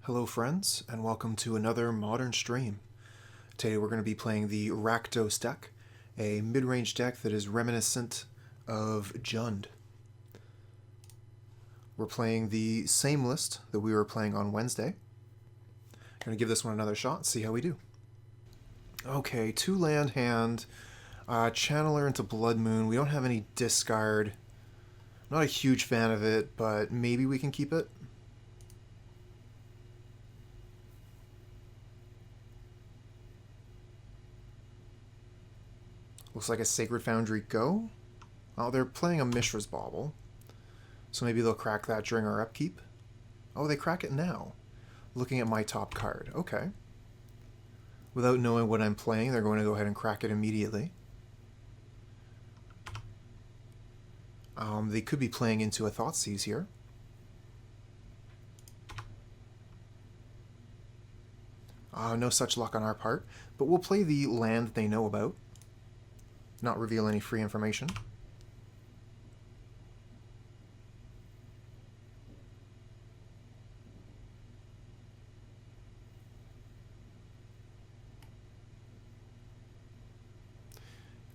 Hello friends, and welcome to another modern stream. Today we're going to be playing the Rakdos deck, a mid-range deck that is reminiscent of Jund. We're playing the same list that we were playing on Wednesday. Going to give this one another shot, see how we do. Okay, 2-land hand, Channeler into Blood Moon. We don't have any discard. I'm not a huge fan of it, but maybe we can keep it. Looks like a Sacred Foundry go. Oh, they're playing a Mishra's Bauble. So maybe they'll crack that during our upkeep. Oh, they crack it now. Looking at my top card. Okay. Without knowing what I'm playing, they're going to go ahead and crack it immediately. They could be playing into a Thoughtseize here. No such luck on our part, but we'll play the land they know about. Not reveal any free information.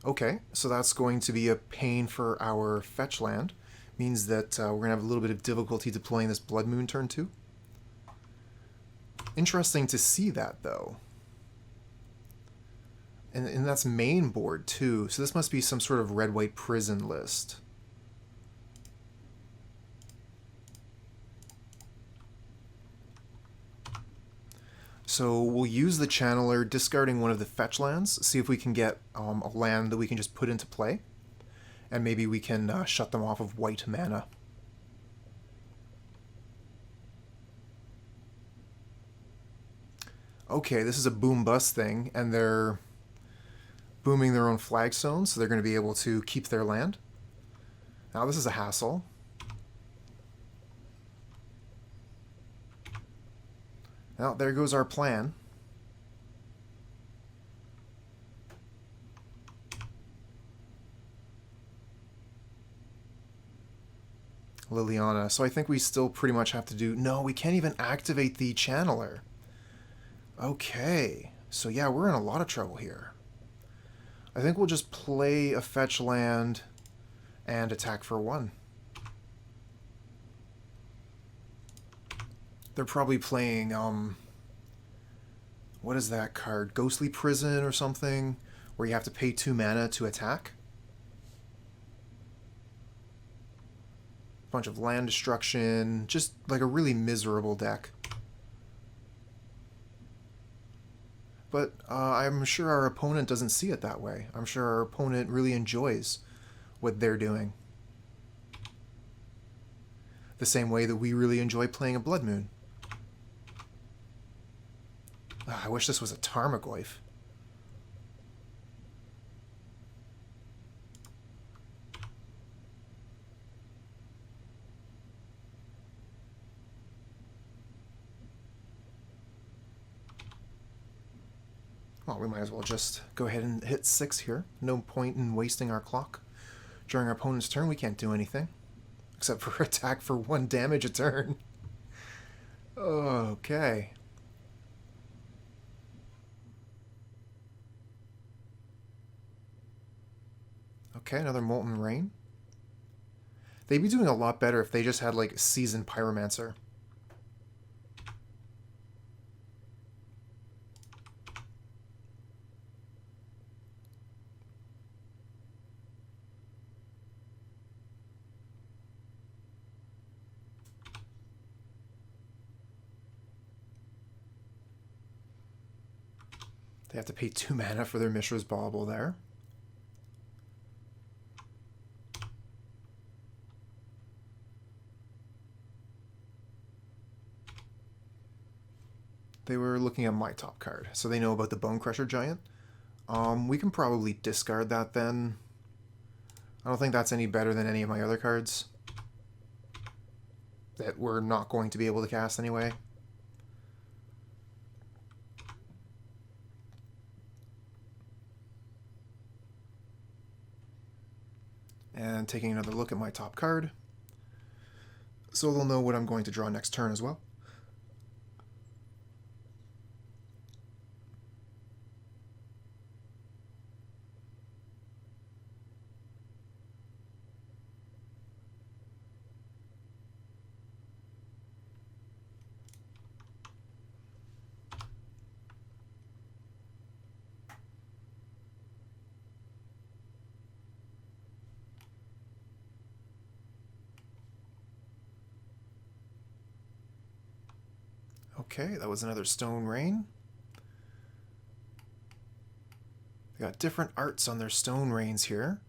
Okay, so that's going to be a pain for our fetch land. Means that we're going to have a little bit of difficulty deploying this Blood Moon turn 2. Interesting to see that, though. And that's main board, too. So this must be some sort of red-white prison list. So we'll use the Channeler, discarding one of the fetch lands, see if we can get a land that we can just put into play. And maybe we can shut them off of white mana. Okay, this is a boom-bust thing, and they're booming their own flagstone, so they're going to be able to keep their land. Now this is a hassle. Now there goes our plan. Liliana. So I think we still pretty much have to do... No, we can't even activate the Channeler. Okay. So yeah, we're in a lot of trouble here. I think we'll just play a fetch land and attack for 1. They're probably playing, what is that card? Ghostly Prison or something, where you have to pay 2 mana to attack. Bunch of land destruction, just like a really miserable deck. But I'm sure our opponent doesn't see it that way. I'm sure our opponent really enjoys what they're doing. The same way that we really enjoy playing a Blood Moon. I wish this was a Tarmogoyf. Well, we might as well just go ahead and hit 6 here. No point in wasting our clock. During our opponent's turn, we can't do anything. Except for attack for 1 damage a turn. Okay. Okay, another Molten Rain. They'd be doing a lot better if they just had, like, Seasoned Pyromancer. They have to pay 2 mana for their Mishra's Bauble there. They were looking at my top card, so they know about the Bonecrusher Giant. We can probably discard that then. I don't think that's any better than any of my other cards that we're not going to be able to cast anyway. And taking another look at my top card. So they'll know what I'm going to draw next turn as well. Okay, that was another Stone Rain. They got different arts on their Stone Rains here.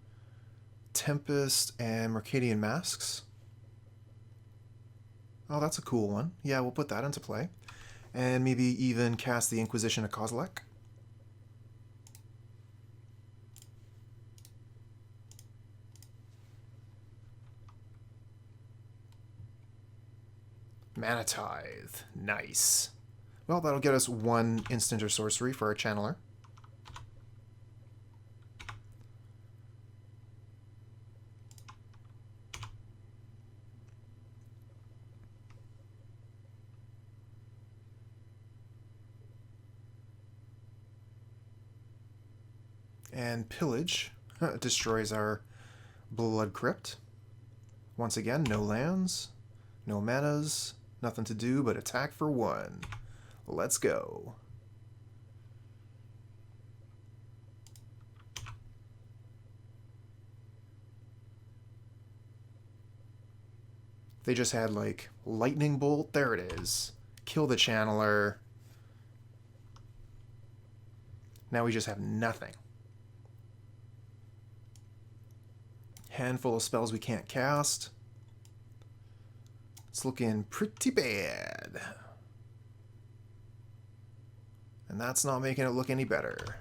Tempest and Mercadian Masks. Oh, that's a cool one. Yeah, we'll put that into play. And maybe even cast the Inquisition of Kozilek. Mana Tithe. Nice. Well, that'll get us one instant or sorcery for our Channeler. And Pillage destroys our Blood Crypt. Once again, no lands, no manas, nothing to do but attack for one. Let's go. They just had, like, Lightning Bolt. There it is. Kill the Channeler. Now we just have nothing. Handful of spells we can't cast. It's looking pretty bad. And that's not making it look any better.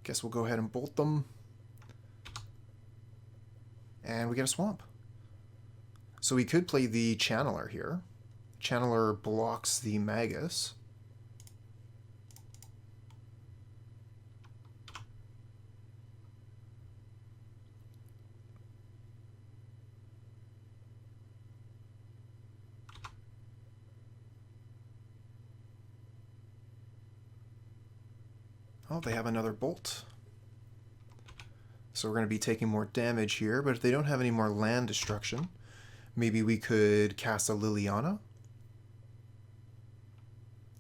Guess we'll go ahead and bolt them. And we get a swamp. So we could play the Channeler here. Channeler blocks the Magus. Oh, they have another bolt. So we're going to be taking more damage here, but if they don't have any more land destruction, maybe we could cast a Liliana.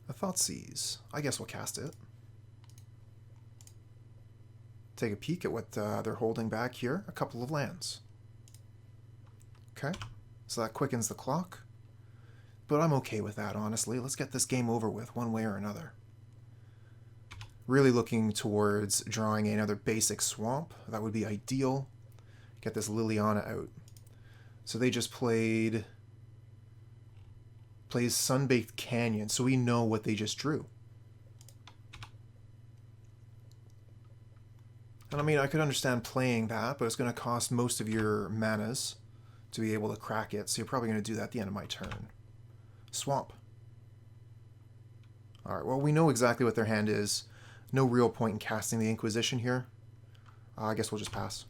A Thoughtseize. I guess we'll cast it. Take a peek at what they're holding back here. A couple of lands. Okay, so that quickens the clock. But I'm okay with that, honestly. Let's get this game over with one way or another. Really looking towards drawing another basic swamp. That would be ideal. Get this Liliana out. So they just plays Sunbaked Canyon, so we know what they just drew. And I mean, I could understand playing that, but it's going to cost most of your manas to be able to crack it, so you're probably going to do that at the end of my turn. Swamp. Alright, well, we know exactly what their hand is. No real point in casting the Inquisition here. I guess we'll just pass.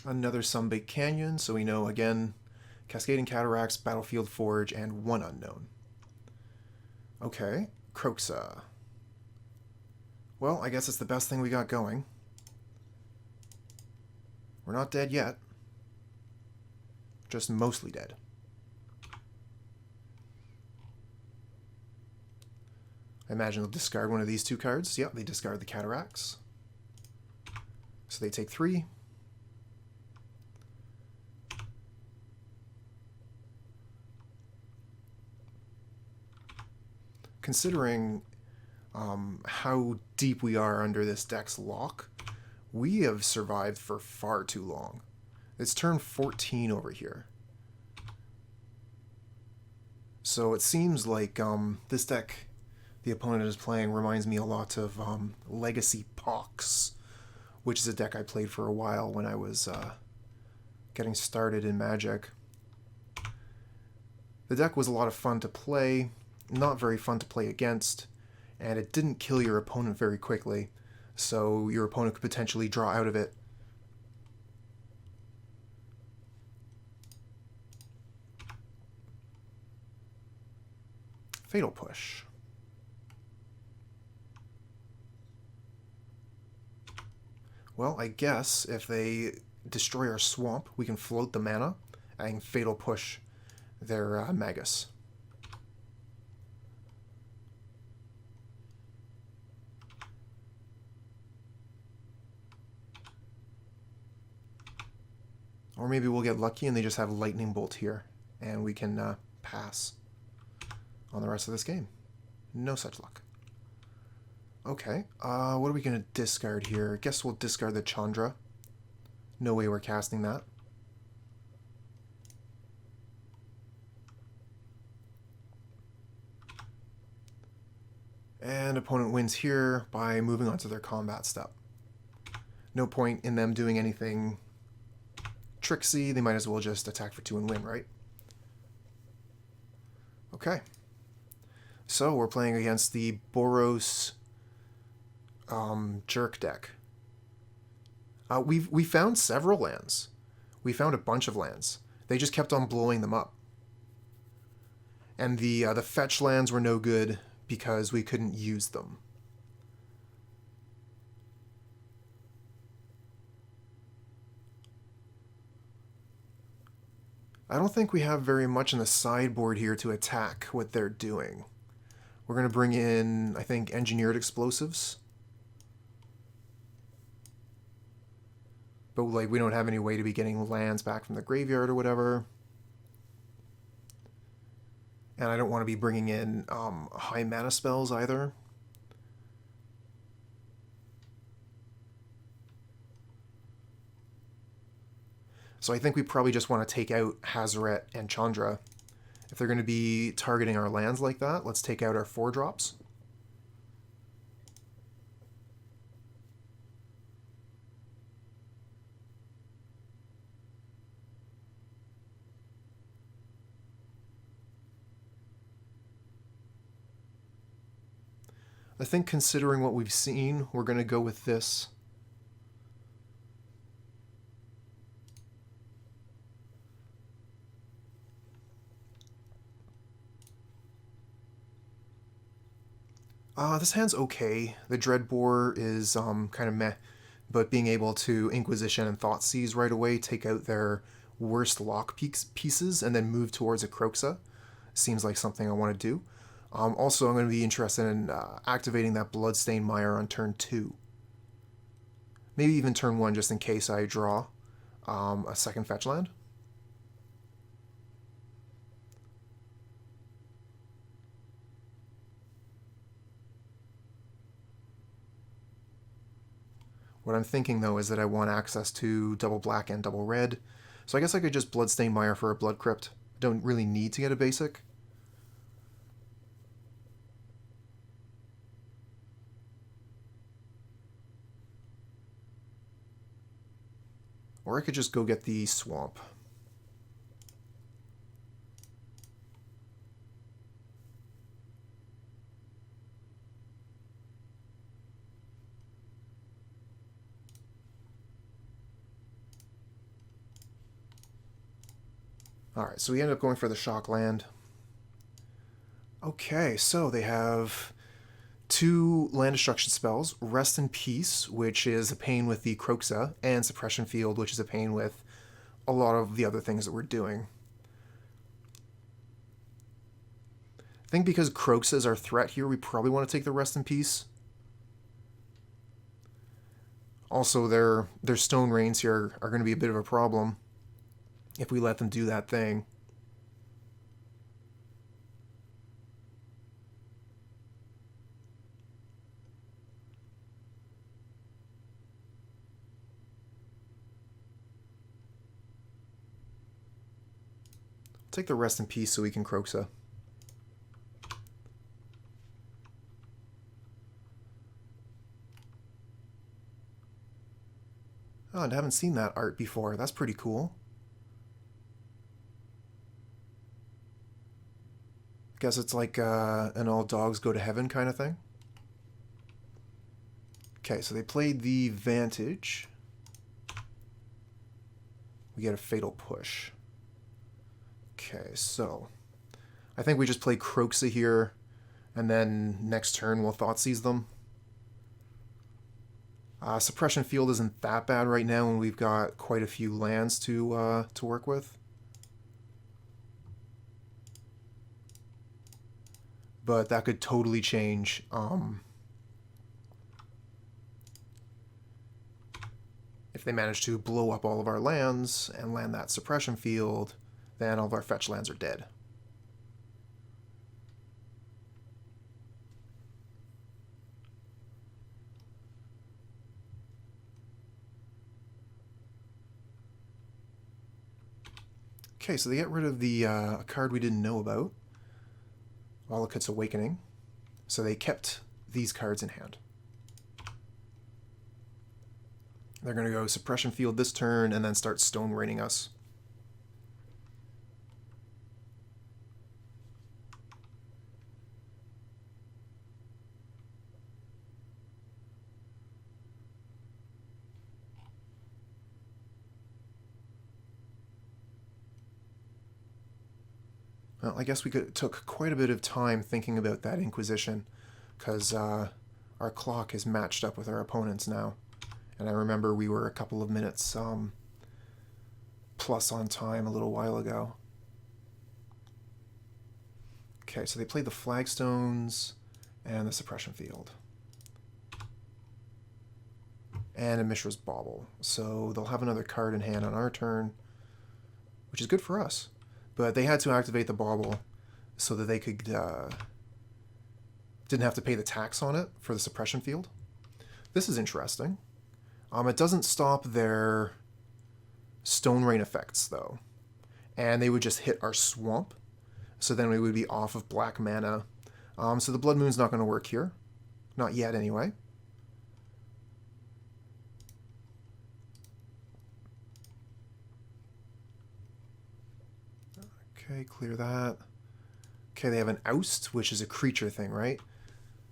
Another Sunbaked Canyon, so we know, again, Cascading Cataracts, Battlefield Forge, and one unknown. Okay, Kroxa. Well, I guess it's the best thing we got going. We're not dead yet. Just mostly dead. I imagine they'll discard one of these two cards. Yep, they discard the Cataracts. So they take 3. Considering how deep we are under this deck's lock, we have survived for far too long. It's turn 14 over here. So it seems like this deck the opponent is playing reminds me a lot of Legacy Pox which is a deck I played for a while when I was getting started in Magic. The deck was a lot of fun to play, not very fun to play against, and it didn't kill your opponent very quickly, so your opponent could potentially draw out of it. Fatal Push. Well, I guess if they destroy our swamp, we can float the mana and Fatal Push their Magus. Or maybe we'll get lucky and they just have Lightning Bolt here, and we can pass on the rest of this game. No such luck. Okay, what are we going to discard here? I guess we'll discard the Chandra. No way we're casting that. And opponent wins here by moving on to their combat step. No point in them doing anything tricksy. They might as well just attack for 2 and win, right? Okay. So we're playing against the Boros Jerk deck. We found several lands. We found a bunch of lands. They just kept on blowing them up. And the fetch lands were no good because we couldn't use them. I don't think we have very much in the sideboard here to attack what they're doing. We're going to bring in, I think, Engineered Explosives. But like, we don't have any way to be getting lands back from the graveyard or whatever. And I don't want to be bringing in high mana spells either. So I think we probably just want to take out Hazoret and Chandra. If they're going to be targeting our lands like that, let's take out our 4-drops. I think considering what we've seen, we're going to go with this. This hand's okay. The Dreadbore is kind of meh, but being able to Inquisition and Thoughtseize right away, take out their worst lock pieces, and then move towards a Kroxa seems like something I want to do. Also, I'm going to be interested in activating that Bloodstained Mire on turn 2. Maybe even turn 1, just in case I draw a second fetch land. What I'm thinking, though, is that I want access to double black and double red. So I guess I could just Bloodstained Mire for a Blood Crypt. Don't really need to get a basic. Or I could just go get the Swamp. Alright, so we end up going for the Shock Land. Okay, so they have 2 land destruction spells, Rest in Peace, which is a pain with the Kroxa, and Suppression Field, which is a pain with a lot of the other things that we're doing. I think because Kroxa is our threat here, we probably want to take the Rest in Peace. Also, their Stone Rains here are going to be a bit of a problem if we let them do that thing. Take the Rest in Peace so we can Kroxa. Oh, I haven't seen that art before. That's pretty cool. Guess it's like an all dogs go to heaven kind of thing. Okay, so they played the Vantage. We get a Fatal Push. Okay, so I think we just play Kroxa here, and then next turn we'll Thoughtseize them. Suppression Field isn't that bad right now when we've got quite a few lands to work with. But that could totally change. If they manage to blow up all of our lands and land that Suppression Field, then all of our fetch lands are dead. Okay, so they get rid of the card we didn't know about. Valakut's Awakening. So they kept these cards in hand. They're going to go Suppression Field this turn and then start Stone Raining us. Well, I guess we took quite a bit of time thinking about that Inquisition, because our clock is matched up with our opponents now. And I remember we were a couple of minutes plus on time a little while ago. Okay, so they played the Flagstones and the Suppression Field. And a Mishra's Bauble. So they'll have another card in hand on our turn, which is good for us. But they had to activate the Bauble so that they could didn't have to pay the tax on it for the Suppression Field. This is interesting. It doesn't stop their Stone Rain effects, though. And they would just hit our Swamp. So then we would be off of black mana. So the Blood Moon's not going to work here. Not yet, anyway. Okay, clear that. Okay, they have an Oust, which is a creature thing, right?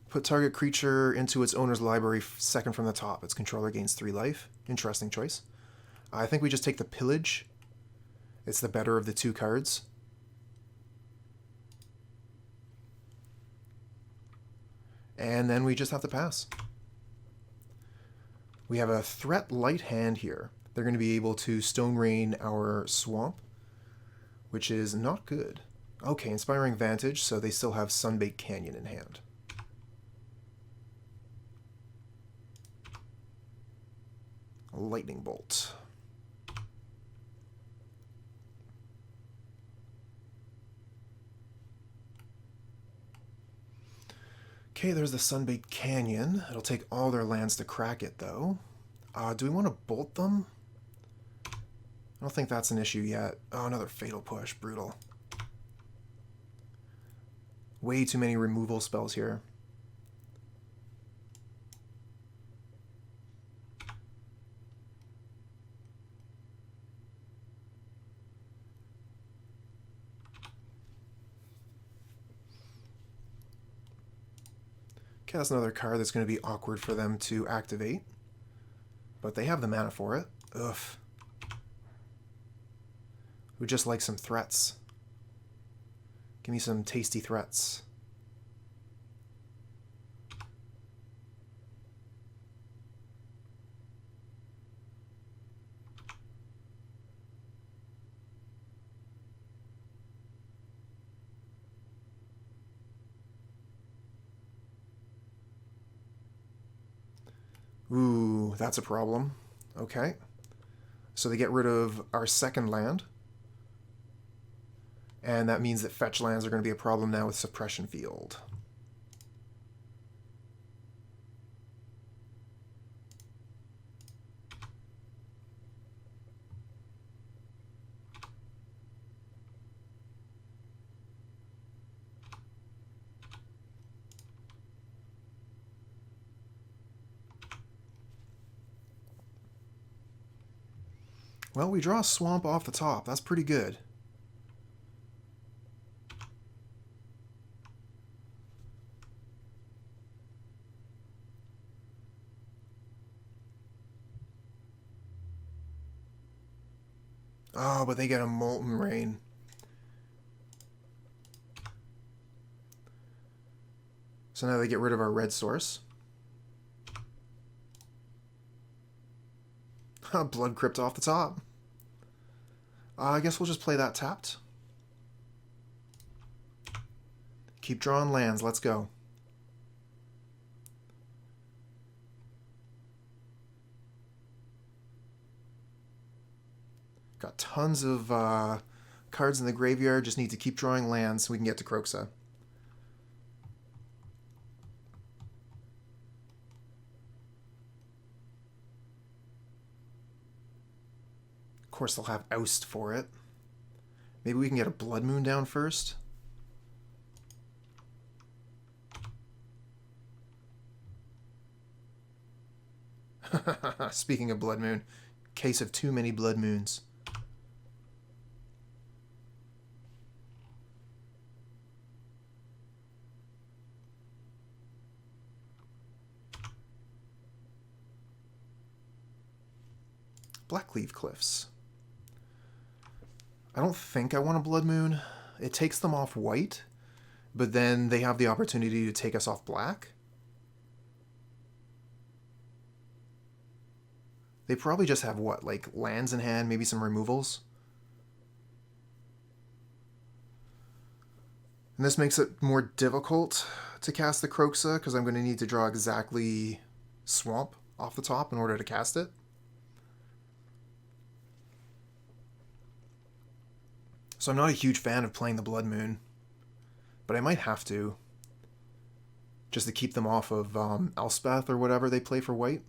Put target creature into its owner's library second from the top. Its controller gains 3 life. Interesting choice. I think we just take the Pillage. It's the better of the 2 cards. And then we just have to pass. We have a threat light hand here. They're going to be able to Stone Rain our Swamp, which is not good. Okay, Inspiring Vantage, so they still have Sunbaked Canyon in hand. Lightning Bolt. Okay, there's the Sunbaked Canyon. It'll take all their lands to crack it, though. Do we want to bolt them? I don't think that's an issue yet. Oh, another Fatal Push. Brutal. Way too many removal spells here. Okay, that's another card that's going to be awkward for them to activate. But they have the mana for it. Ugh. Would just like some threats. Give me some tasty threats. Ooh, that's a problem. Okay. So they get rid of our second land. And that means that fetch lands are going to be a problem now with Suppression Field. Well, we draw a swamp off the top. That's pretty good. Oh, but they get a Molten Rain. So now they get rid of our red source. Blood Crypt off the top. I guess we'll just play that tapped. Keep drawing lands. Let's go. Got tons of cards in the graveyard. Just need to keep drawing lands so we can get to Kroxa. Of course, they'll have Oust for it. Maybe we can get a Blood Moon down first. Speaking of Blood Moon, case of too many Blood Moons. Blackcleave Cliffs. I don't think I want a Blood Moon. It takes them off white, but then they have the opportunity to take us off black. They probably just have, what, like lands in hand, maybe some removals? And this makes it more difficult to cast the Kroxa, because I'm going to need to draw exactly Swamp off the top in order to cast it. So I'm not a huge fan of playing the Blood Moon, but I might have to, just to keep them off of Elspeth or whatever they play for white.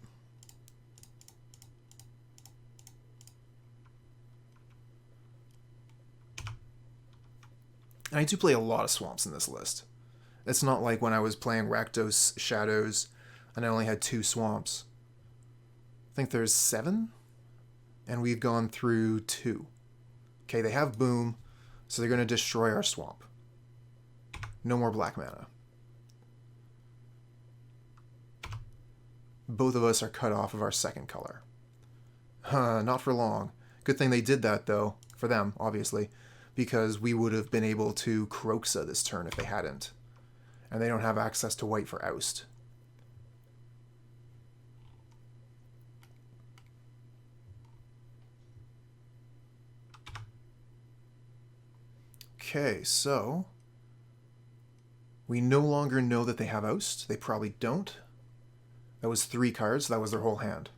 And I do play a lot of swamps in this list. It's not like when I was playing Rakdos Shadows and I only had 2 swamps. I think there's 7, and we've gone through 2. Okay, they have Boom, so they're going to destroy our swamp. No more black mana. Both of us are cut off of our second color. Not for long. Good thing they did that, though, for them, obviously, because we would have been able to Kroxa this turn if they hadn't. And they don't have access to white for Oust. Okay, so we no longer know that they have Oust. They probably don't. That was 3 cards. That was their whole hand.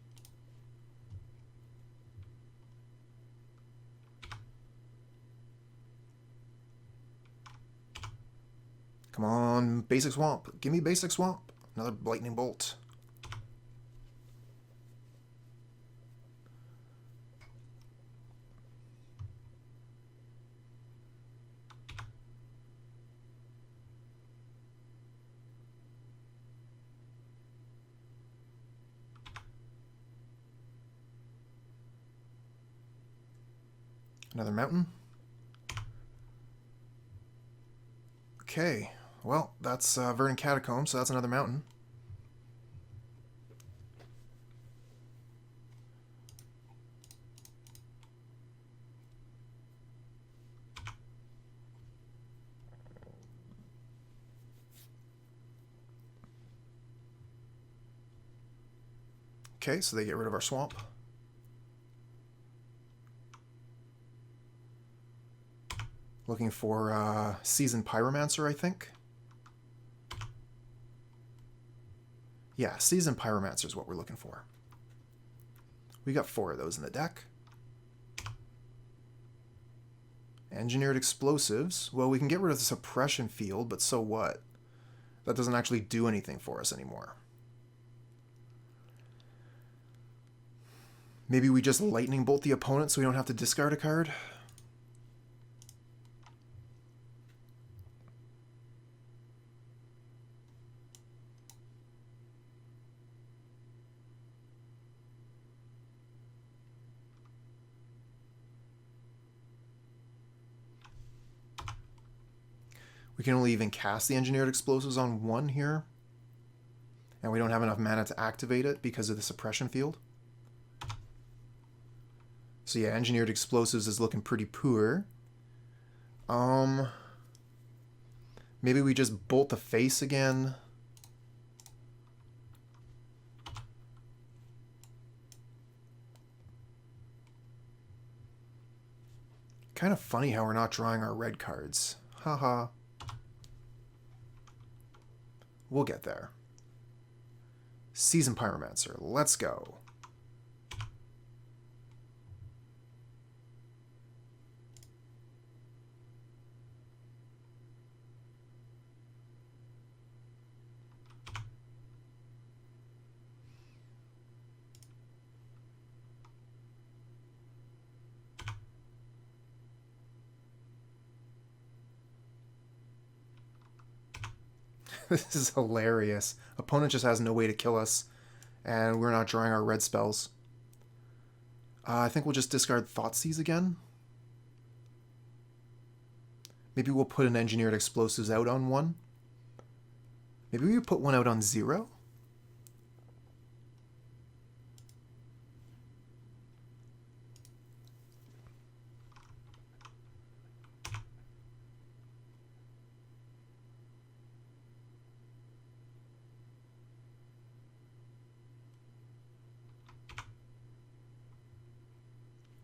Come on, basic swamp. Give me basic swamp. Another lightning bolt. Another mountain. Okay, well, that's Verdant Catacombs, so that's another mountain. Okay, so they get rid of our swamp. Looking for Seasoned Pyromancer, I think. Yeah, Seasoned Pyromancer is what we're looking for. We got 4 of those in the deck. Engineered Explosives. Well, we can get rid of the Suppression Field, but so what? That doesn't actually do anything for us anymore. Maybe we just Lightning Bolt the opponent so we don't have to discard a card? We can only even cast the Engineered Explosives on one here. And we don't have enough mana to activate it because of the suppression field. So yeah, Engineered Explosives is looking pretty poor. Maybe we just bolt the face again. Kind of funny how we're not drawing our red cards. Haha. We'll get there. Seasoned Pyromancer. Let's go. This is hilarious. Opponent just has no way to kill us, and we're not drawing our red spells. I think we'll just discard Thoughtseize again. Maybe we'll put an Engineered Explosives out on one. Maybe we put one out on 0.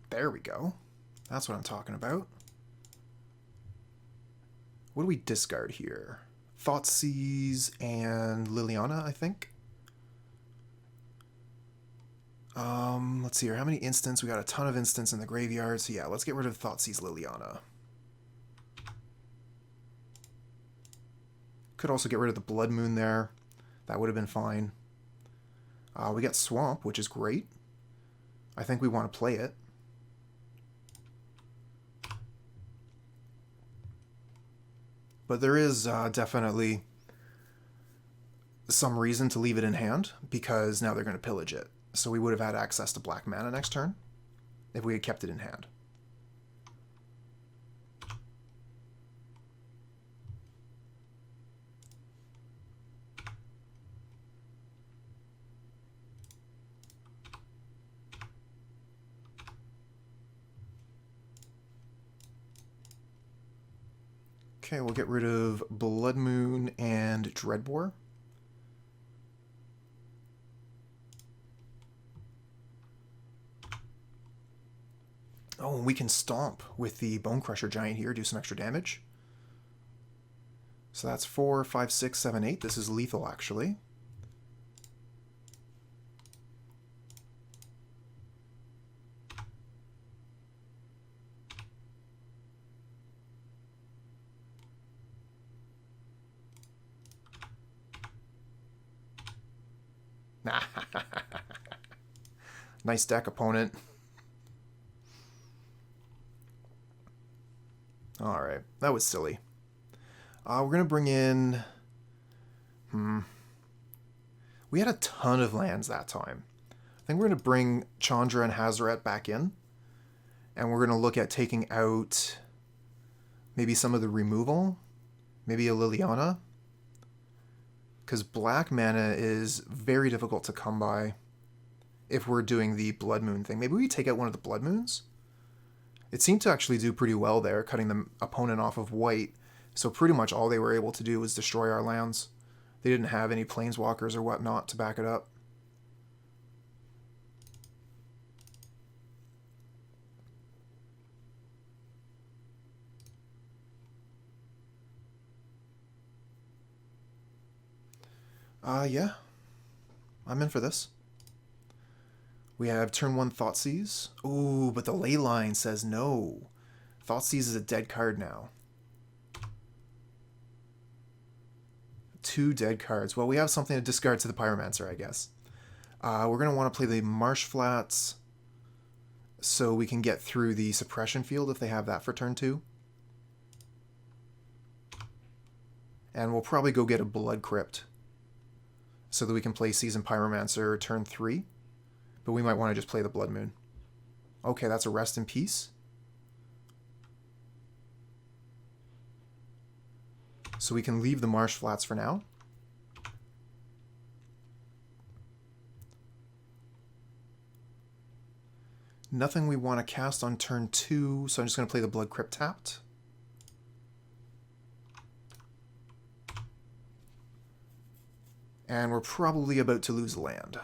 There we go. That's what I'm talking about. What do we discard here? Thoughtseize and Liliana, I think. Let's see here. How many instants? We got a ton of instants in the graveyard. So yeah, let's get rid of Thoughtseize Liliana. Could also get rid of the Blood Moon there. That would have been fine. We got Swamp, which is great. I think we want to play it. But there is definitely some reason to leave it in hand, because now they're going to pillage it. So we would have had access to black mana next turn if we had kept it in hand. Okay, we'll get rid of Blood Moon and Dreadbore. Oh, and we can stomp with the Bonecrusher Giant here, do some extra damage. So that's 4, 5, 6, 7, 8. This is lethal, actually. Nice deck, opponent. Alright, that was silly. We're going to bring in... We had a ton of lands that time. I think we're going to bring Chandra and Hazoret back in. And we're going to look at taking out maybe some of the removal. Maybe a Liliana. Because black mana is very difficult to come by if we're doing the Blood Moon thing. Maybe we take out one of the Blood Moons? It seemed to actually do pretty well there, cutting the opponent off of white. So pretty much all they were able to do was destroy our lands. They didn't have any planeswalkers or whatnot to back it up. Yeah. I'm in for this. We have turn 1 Thoughtseize. Ooh, but the Leyline says no. Thoughtseize is a dead card now. 2 dead cards. Well, we have something to discard to the Pyromancer, I guess. We're going to want to play the Marsh Flats so we can get through the suppression field if they have that for turn 2. And we'll probably go get a Blood Crypt so that we can play Seasoned Pyromancer turn 3. But we might want to just play the Blood Moon. Okay, that's a Rest in Peace. So we can leave the Marsh Flats for now. Nothing we want to cast on turn 2, so I'm just going to play the Blood Crypt tapped. And we're probably about to lose land.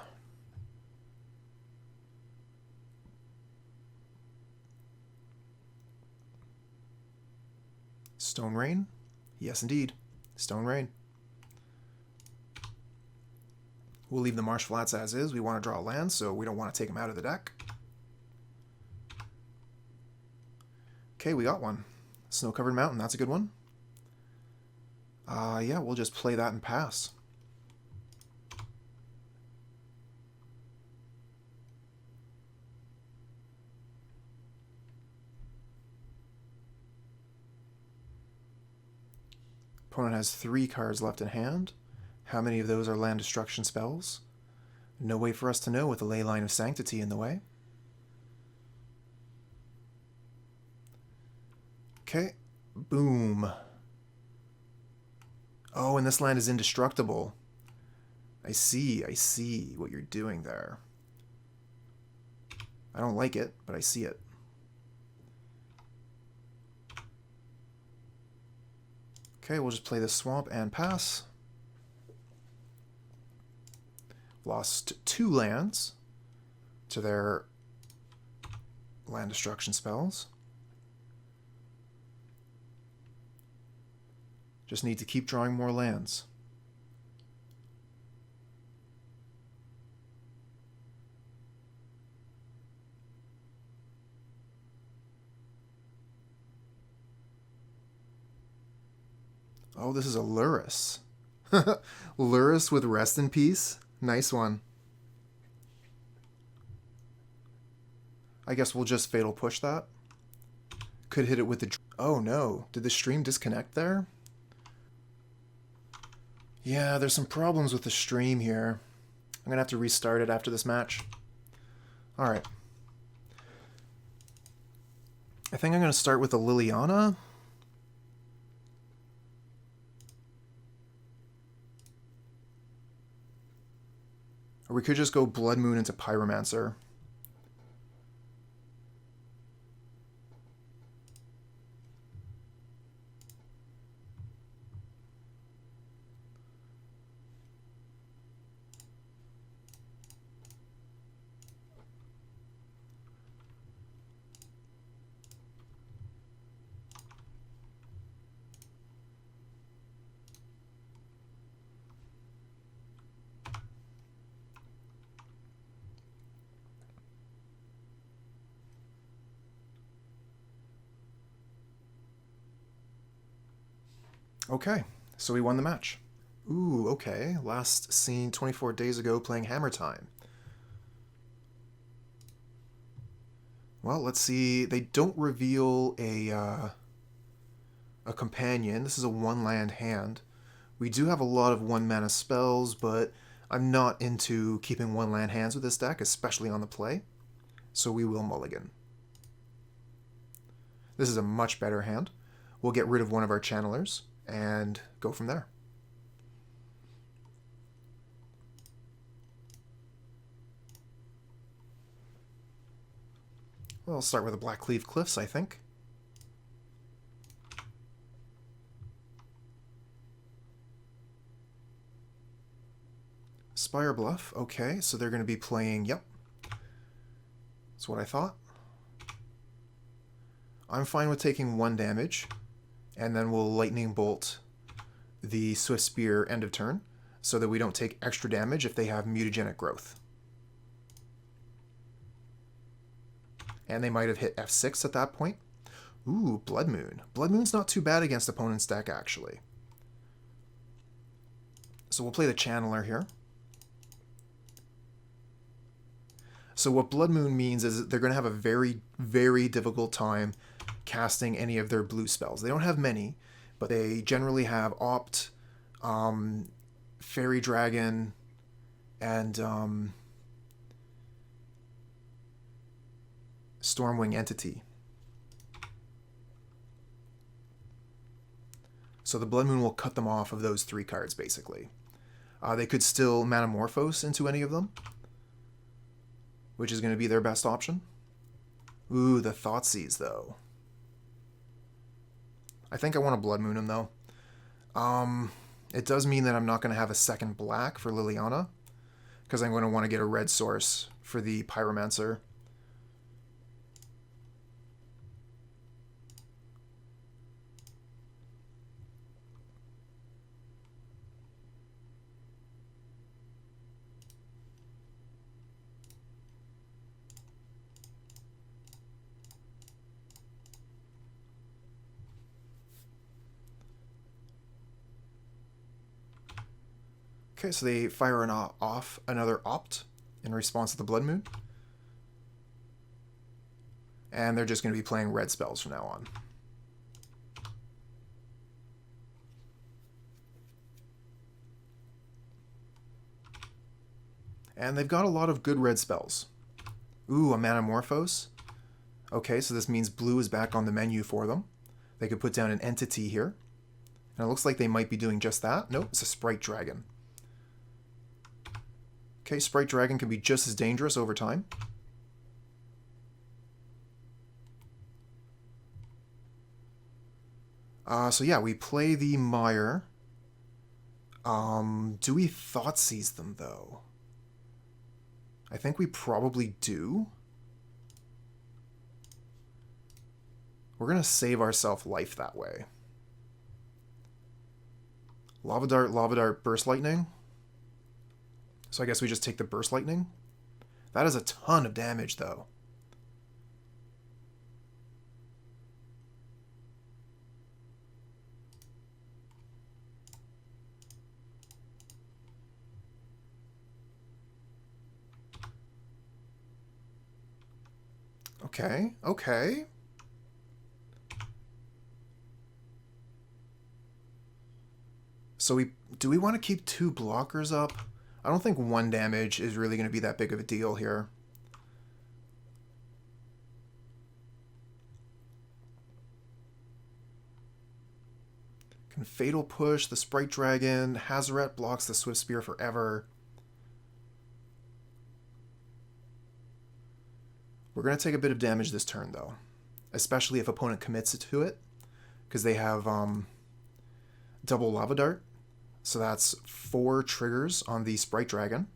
Stone Rain? Yes, indeed. Stone Rain. We'll leave the Marsh Flats as is. We want to draw land, so we don't want to take them out of the deck. Okay, we got one. Snow-Covered Mountain, that's a good one. Yeah, we'll just play that and pass. Opponent has 3 cards left in hand. How many of those are land destruction spells? No way for us to know with the Leyline of Sanctity in the way. Okay, boom. Oh, and this land is indestructible. I see what you're doing there. I don't like it, but I see it. Okay, we'll just play this swamp and pass. Lost 2 lands to their land destruction spells. Just need to keep drawing more lands. Oh, this is a Lurrus. Lurrus with Rest in Peace. Nice one. I guess we'll just Fatal Push that. Could hit it with the... Oh no, did the stream disconnect there? Yeah, there's some problems with the stream here. I'm going to have to restart it after this match. Alright. I think I'm going to start with the Liliana. Or we could just go Blood Moon into Pyromancer. Okay, so we won the match. Ooh, okay. Last seen 24 days ago playing Hammer Time. Well, let's see. They don't reveal a companion. This is a 1-land hand. We do have a lot of 1-mana spells, but I'm not into keeping 1-land hands with this deck, especially on the play. So we will mulligan. This is a much better hand. We'll get rid of one of our channelers and go from there. Well, I'll start with the Blackcleave Cliffs, I think. Spire Bluff, okay, so they're going to be playing, yep. That's what I thought. I'm fine with taking 1 damage, and then we'll Lightning Bolt the Swift Spear end of turn, so that we don't take extra damage if they have mutagenic growth. And they might have hit F6 at that point. Ooh, Blood Moon. Blood Moon's not too bad against opponent's deck, actually. So we'll play the Channeler here. So what Blood Moon means is that they're going to have a very, very difficult time casting any of their blue spells. They don't have many, but they generally have Opt, Fairy Dragon, and Stormwing Entity. So the Blood Moon will cut them off of those 3 cards, basically. They could still Manamorphose into any of them, which is going to be their best option. Ooh, the Thoughtseize, though. I think I want to Blood Moon him, though. It does mean that I'm not going to have a second black for Liliana, because I'm going to want to get a red source for the Pyromancer. Okay, so they fire off another Opt in response to the Blood Moon. And they're just going to be playing red spells from now on. And they've got a lot of good red spells. Ooh, a Manamorphose. Okay, so this means blue is back on the menu for them. They could put down an entity here. And it looks like they might be doing just that. Nope, it's a Sprite Dragon. Okay, Sprite Dragon can be just as dangerous over time. So yeah, we play the Mire. Do we Thoughtseize them, though? I think we probably do. We're going to save ourselves life that way. Lava Dart, Burst Lightning. So I guess we just take the Burst Lightning. That is a ton of damage, though. Okay, okay. So do we want to keep 2 blockers up? I don't think 1 damage is really going to be that big of a deal here. Can Fatal Push the Sprite Dragon. Hazoret blocks the Swift Spear forever. We're going to take a bit of damage this turn, though. Especially if opponent commits to it. Because they have double Lava Dart. So that's 4 triggers on the Sprite Dragon.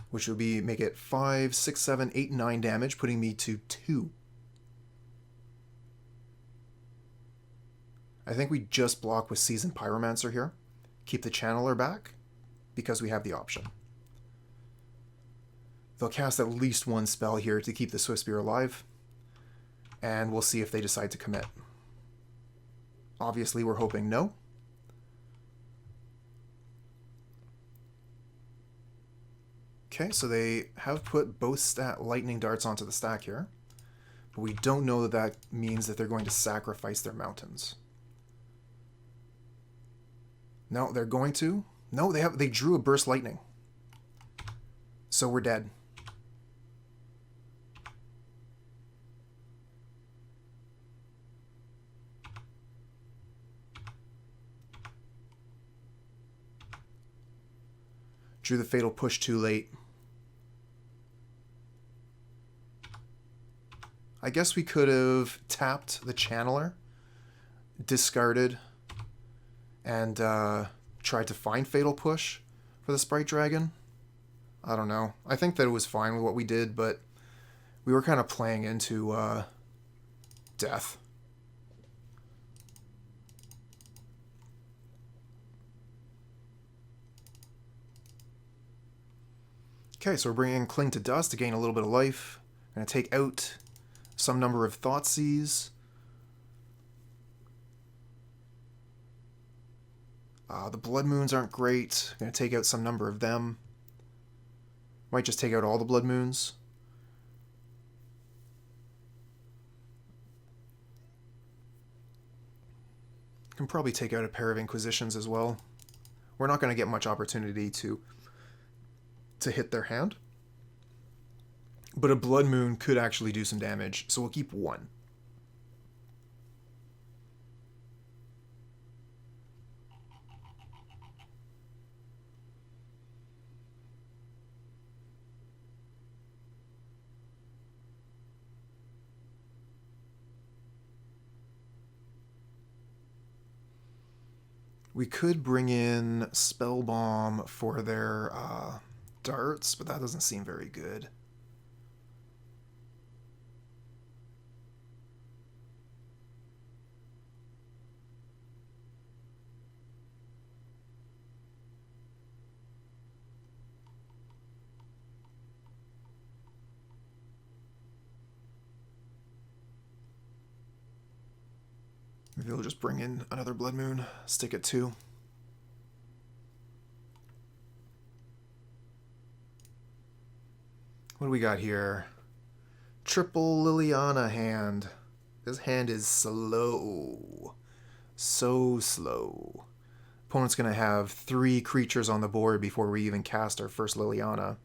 Which would be make it 5, 6, 7, 8, 9 damage, putting me to 2. I think we just block with Seasoned Pyromancer here. Keep the Channeler back, because we have the option. They'll cast at least 1 spell here to keep the Swift Spear alive. And we'll see if they decide to commit. Obviously, we're hoping no. Okay, so they have put both lightning darts onto the stack here. But we don't know that that means that they're going to sacrifice their mountains. No, they're going to. No, they drew a Burst Lightning. So we're dead. Drew the Fatal Push too late. I guess we could have tapped the Channeler, discarded, and tried to find Fatal Push for the Sprite Dragon. I don't know. I think that it was fine with what we did, but we were kind of playing into death. Okay, so we're bringing Cling to Dust to gain a little bit of life. We're going to take out some number of Thoughtseize. The Blood Moons aren't great. Going to take out some number of them. Might just take out all the Blood Moons. Can probably take out a pair of Inquisitions as well. We're not going to get much opportunity to hit their hand. But a Blood Moon could actually do some damage, so we'll keep 1. We could bring in Spellbomb for their darts, but that doesn't seem very good. Maybe we'll just bring in another Blood Moon, stick at 2. What do we got here? Triple Liliana hand. This hand is slow. So slow. Opponent's going to have 3 creatures on the board before we even cast our first Liliana.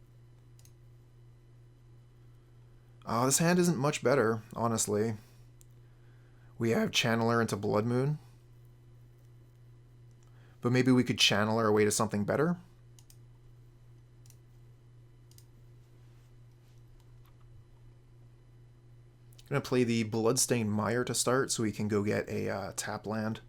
This hand isn't much better, honestly. We have Channeler into Blood Moon. But maybe we could channel our way to something better. I'm going to play the Bloodstained Mire to start so we can go get a tap land.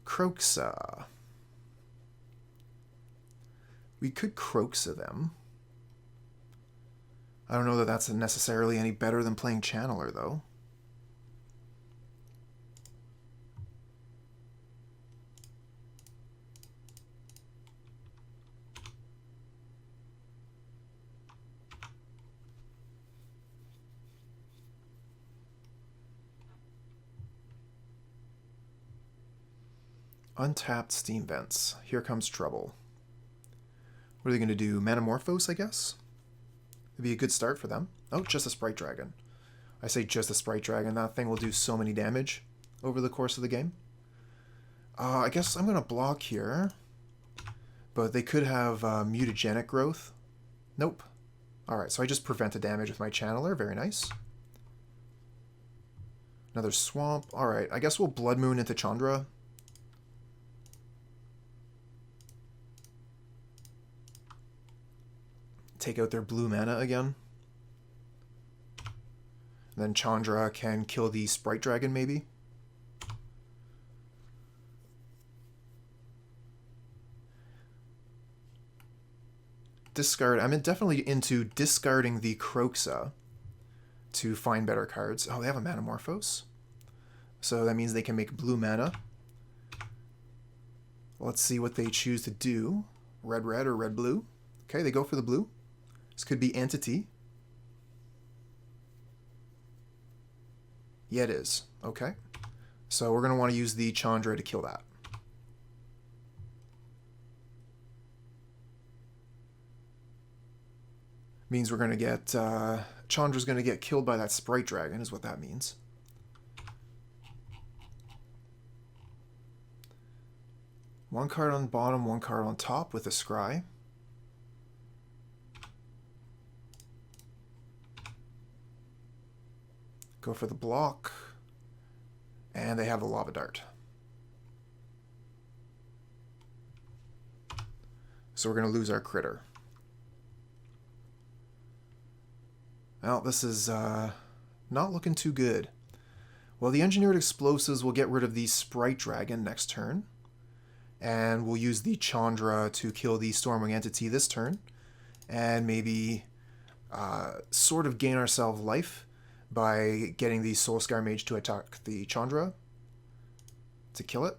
Kroxa. We could Kroxa them. I don't know that that's necessarily any better than playing Channeler, though. Untapped Steam Vents. Here comes trouble. What are they going to do? Manamorphose, I guess? It'd be a good start for them. Oh, just a Sprite Dragon. I say just a Sprite Dragon. That thing will do so many damage over the course of the game. I guess I'm going to block here. But they could have mutagenic growth. Nope. Alright, so I just prevent the damage with my Channeler. Very nice. Another Swamp. Alright, I guess we'll Blood Moon into Chandra. Take out their blue mana again. And then Chandra can kill the Sprite Dragon, maybe. Discard. I'm definitely into discarding the Kroxa to find better cards. Oh, they have a Manamorphose. So that means they can make blue mana. Let's see what they choose to do. Red-red or red-blue. Okay, they go for the blue. This could be Entity. Yeah, it is. Okay. So we're going to want to use the Chandra to kill that. Means we're going to get... Chandra's going to get killed by that Sprite Dragon, is what that means. One card on bottom, one card on top with a Scry. Go for the block. And they have the Lava Dart. So we're going to lose our critter. Well, this is not looking too good. Well, the Engineered Explosives will get rid of the Sprite Dragon next turn. And we'll use the Chandra to kill the Stormwing Entity this turn. And maybe sort of gain ourselves life by getting the Soulscar Mage to attack the Chandra to kill it.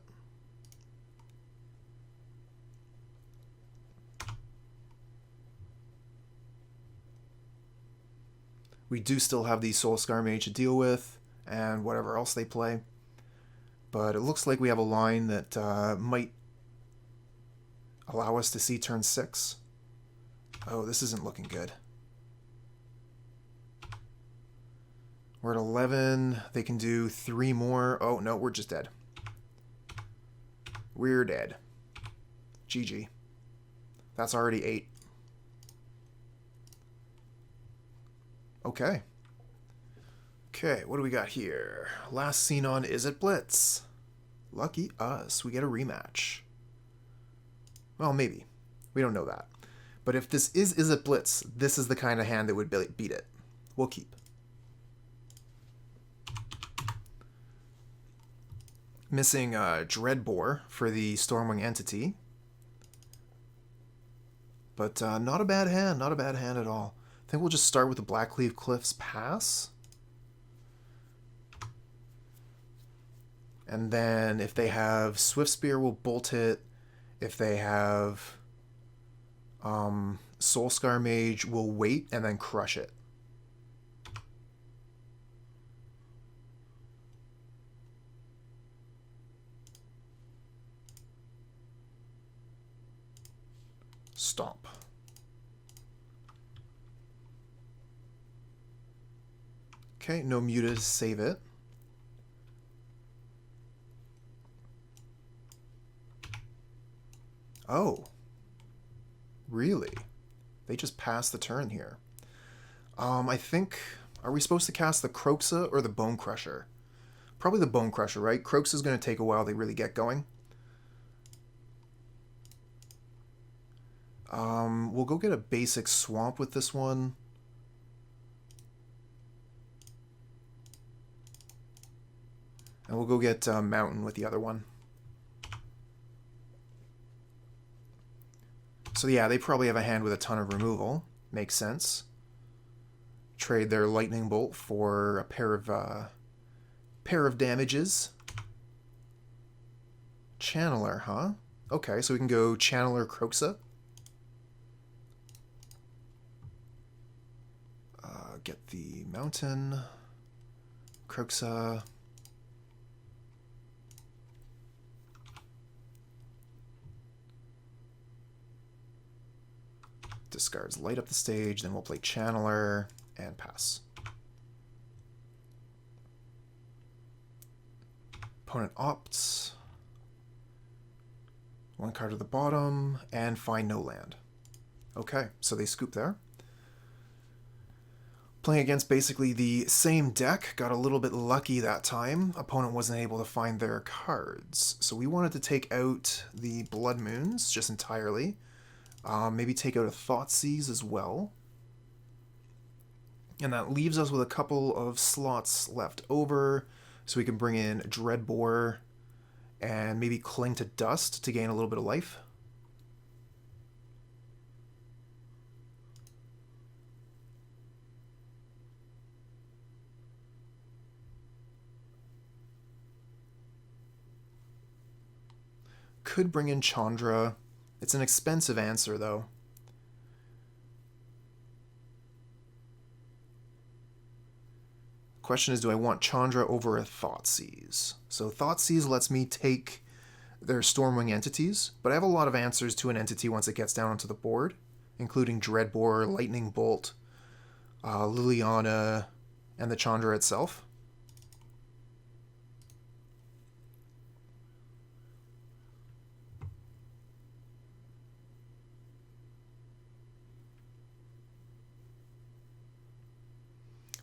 We do still have the Soulscar Mage to deal with, and whatever else they play. But it looks like we have a line that might allow us to see turn 6. Oh, this isn't looking good. We're at 11. They can do 3 more. Oh, no, we're just dead. We're dead. GG. That's already 8. Okay. Okay, what do we got here? Last seen on Izzet Blitz. Lucky us, we get a rematch. Well, maybe. We don't know that. But if this is Izzet Blitz, this is the kind of hand that would beat it. We'll keep. Missing Dreadbore for the Stormwing entity. But not a bad hand, not a bad hand at all. I think we'll just start with the Blackcleave Cliffs pass. And then if they have Swift Spear, we'll bolt it. If they have Soulscar Mage, we'll wait and then crush it. Stomp. Okay, no muted, save it. Oh. Really? They just passed the turn here. I think... Are we supposed to cast the Kroxa or the Bonecrusher? Probably the Bonecrusher, right? Kroxa's going to take a while to really get going. We'll go get a basic Swamp with this one. And we'll go get Mountain with the other one. So yeah, they probably have a hand with a ton of removal. Makes sense. Trade their Lightning Bolt for a pair of damages. Channeler, huh? Okay, so we can go Channeler Kroxa. Get the Mountain. Kroxa. Discards light up the stage, then we'll play Channeler and pass. Opponent opts. One card at the bottom, and find no land. Okay, so they scoop there. Playing against basically the same deck, got a little bit lucky that time. Opponent wasn't able to find their cards. So we wanted to take out the Blood Moons just entirely. Maybe take out a Thoughtseize as well. And that leaves us with a couple of slots left over. So we can bring in Dreadbore and maybe Cling to Dust to gain a little bit of life. Could bring in Chandra. It's an expensive answer, though. Question is, do I want Chandra over a Thoughtseize? So Thoughtseize lets me take their Stormwing entities, but I have a lot of answers to an entity once it gets down onto the board, including Dreadbore, Lightning Bolt, Liliana, and the Chandra itself.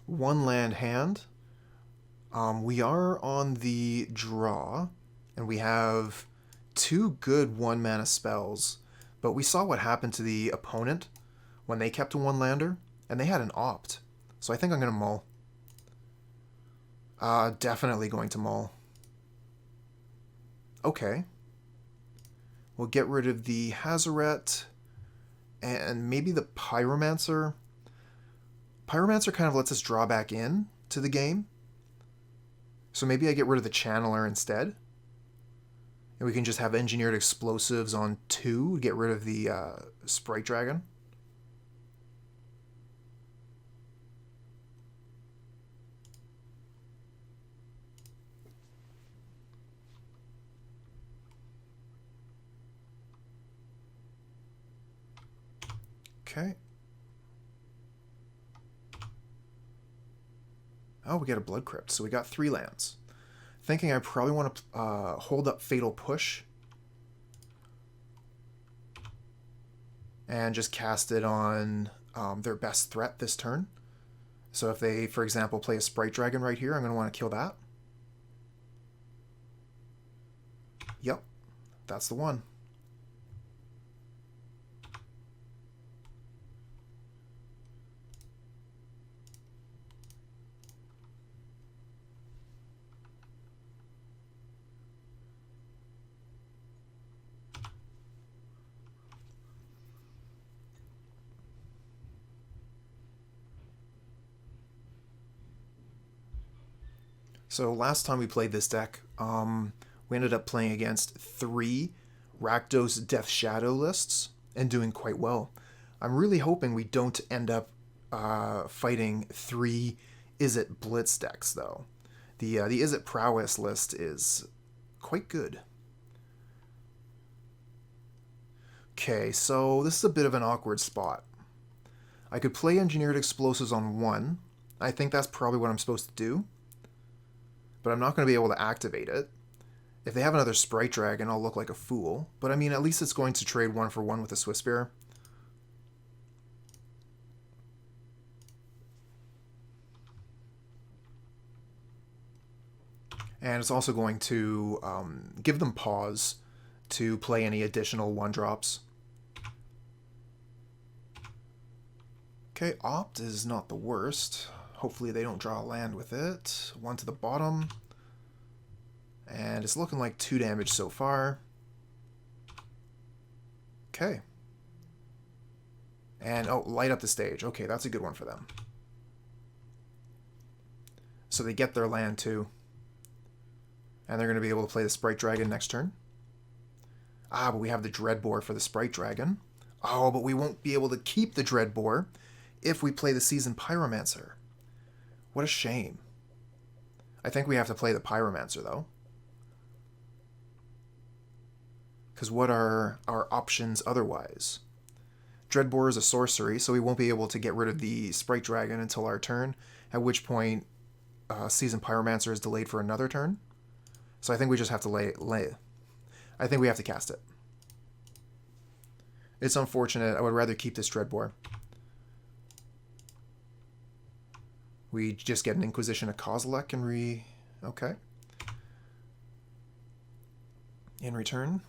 One land hand. We are on the draw, and we have two good one-mana spells, but we saw what happened to the opponent when they kept a one-lander, and they had an opt. So I think I'm going to mull. Definitely going to mull. Okay. We'll get rid of the Hazoret, and maybe the Pyromancer. Pyromancer kind of lets us draw back in to the game. So maybe I get rid of the Channeler instead. And we can just have Engineered Explosives on 2 to get rid of the Sprite Dragon. Okay. Oh, we got a Blood Crypt, so we got 3 lands. Thinking I probably want to hold up Fatal Push. And just cast it on their best threat this turn. So if they, for example, play a Sprite Dragon right here, I'm going to want to kill that. Yep, that's the one. So last time we played this deck, we ended up playing against 3 Rakdos Death Shadow lists and doing quite well. I'm really hoping we don't end up fighting 3 Izzet Blitz decks, though. The Izzet Prowess list is quite good. Okay, so this is a bit of an awkward spot. I could play Engineered Explosives on 1. I think that's probably what I'm supposed to do. But I'm not going to be able to activate it. If they have another Sprite Dragon, I'll look like a fool. But I mean, at least it's going to trade 1 for 1 with a Swiftspear. And it's also going to give them pause to play any additional 1-drops. Okay, Opt is not the worst. Hopefully they don't draw a land with it. 1 to the bottom. And it's looking like 2 damage so far. Okay. And, oh, light up the stage. Okay, that's a good one for them. So they get their land too. And they're going to be able to play the Sprite Dragon next turn. Ah, but we have the Dreadbore for the Sprite Dragon. Oh, but we won't be able to keep the Dreadbore if we play the Seasoned Pyromancer. What a shame. I think we have to play the Pyromancer, though. Because what are our options otherwise? Dreadbore is a sorcery, so we won't be able to get rid of the Sprite Dragon until our turn, at which point Seasoned Pyromancer is delayed for another turn. So I think we just have to I think we have to cast it. It's unfortunate. I would rather keep this Dreadbore. We just get an Inquisition of Kozilek and okay. In return.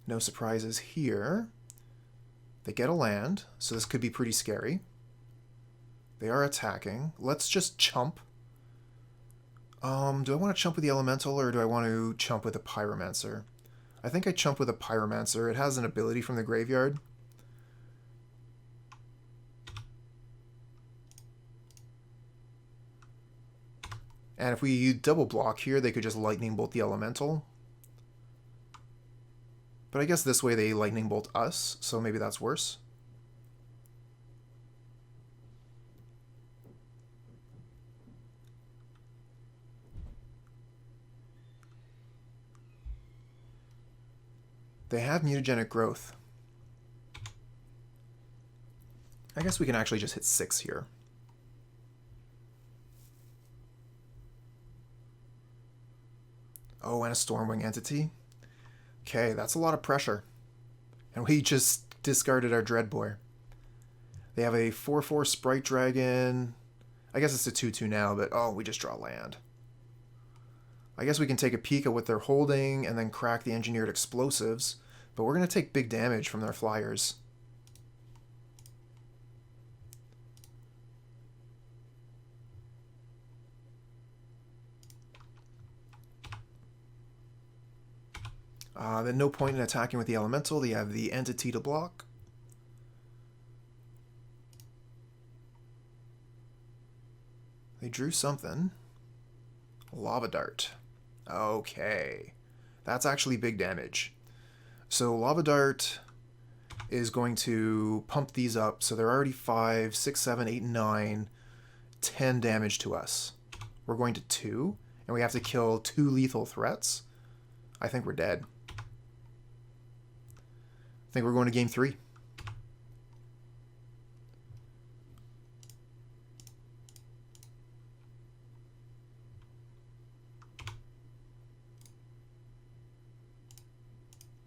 No surprises here. They get a land, so this could be pretty scary. They are attacking. Let's just chump. Do I want to chump with the Elemental, or do I want to chump with the Pyromancer? I think I chump with a Pyromancer. It has an ability from the graveyard. And if we double block here, they could just Lightning Bolt the Elemental. But I guess this way they Lightning Bolt us, so maybe that's worse. They have Mutagenic Growth. I guess we can actually just hit 6 here. Oh, and a Stormwing Entity. Okay, that's a lot of pressure. And we just discarded our Dreadbore. They have a 4/4 Sprite Dragon. I guess it's a 2/2 now, but oh, we just draw land. I guess we can take a peek at what they're holding and then crack the Engineered Explosives, but we're going to take big damage from their flyers. Then no point in attacking with the Elemental. They have the Entity to block. They drew something. Lava Dart. Okay. That's actually big damage. So Lava Dart is going to pump these up. So they're already 5, 6, 7, 8, 9, 10 damage to us. We're going to 2, and we have to kill 2 lethal threats. I think we're dead. I think we're going to game 3.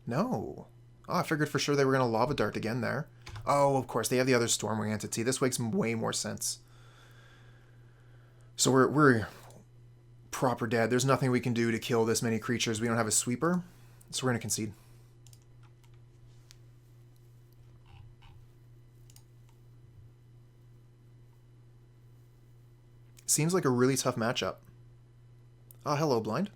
No. Oh, I figured for sure they were going to Lava Dart again there. Oh, of course, they have the other Stormwing entity. This makes way more sense. So we're proper dead. There's nothing we can do to kill this many creatures. We don't have a sweeper, so we're going to concede. Seems like a really tough matchup. Oh, hello, blind.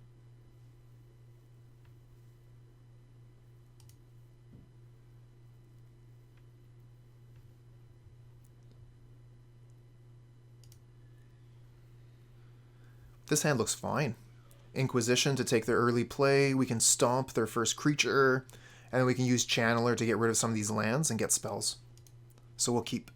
This hand looks fine. Inquisition to take their early play. We can stomp their first creature. And then we can use Channeler to get rid of some of these lands and get spells. So we'll keep.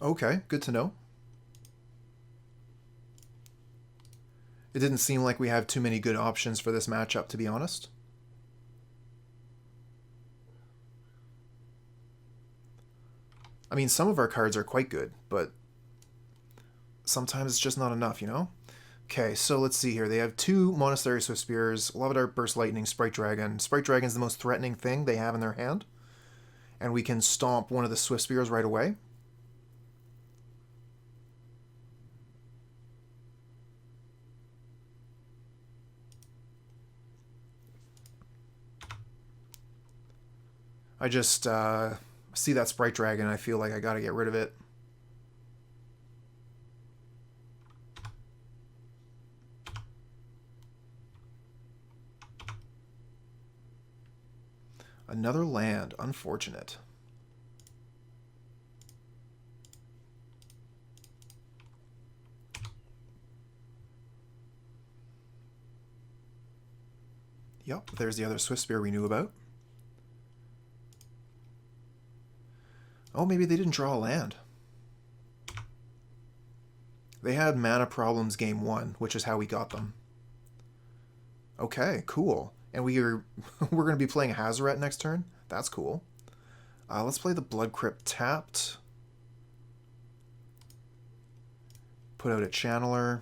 Okay, good to know. It didn't seem like we have too many good options for this matchup, to be honest. I mean, some of our cards are quite good, but sometimes it's just not enough, you know? Okay, so let's see here. They have 2 Monastery Swift Spears, Lava-Dart, Burst Lightning, Sprite Dragon. Sprite Dragon is the most threatening thing they have in their hand. And we can stomp one of the Swift Spears right away. I just see that Sprite Dragon, I feel like I gotta get rid of it. Another land, unfortunate. Yep, there's the other Swift Spear we knew about. Oh, maybe they didn't draw a land. They had mana problems game 1, which is how we got them. Okay, cool. And we're going to be playing a Hazoret next turn. That's cool. Let's play the Blood Crypt tapped. Put out a Channeler.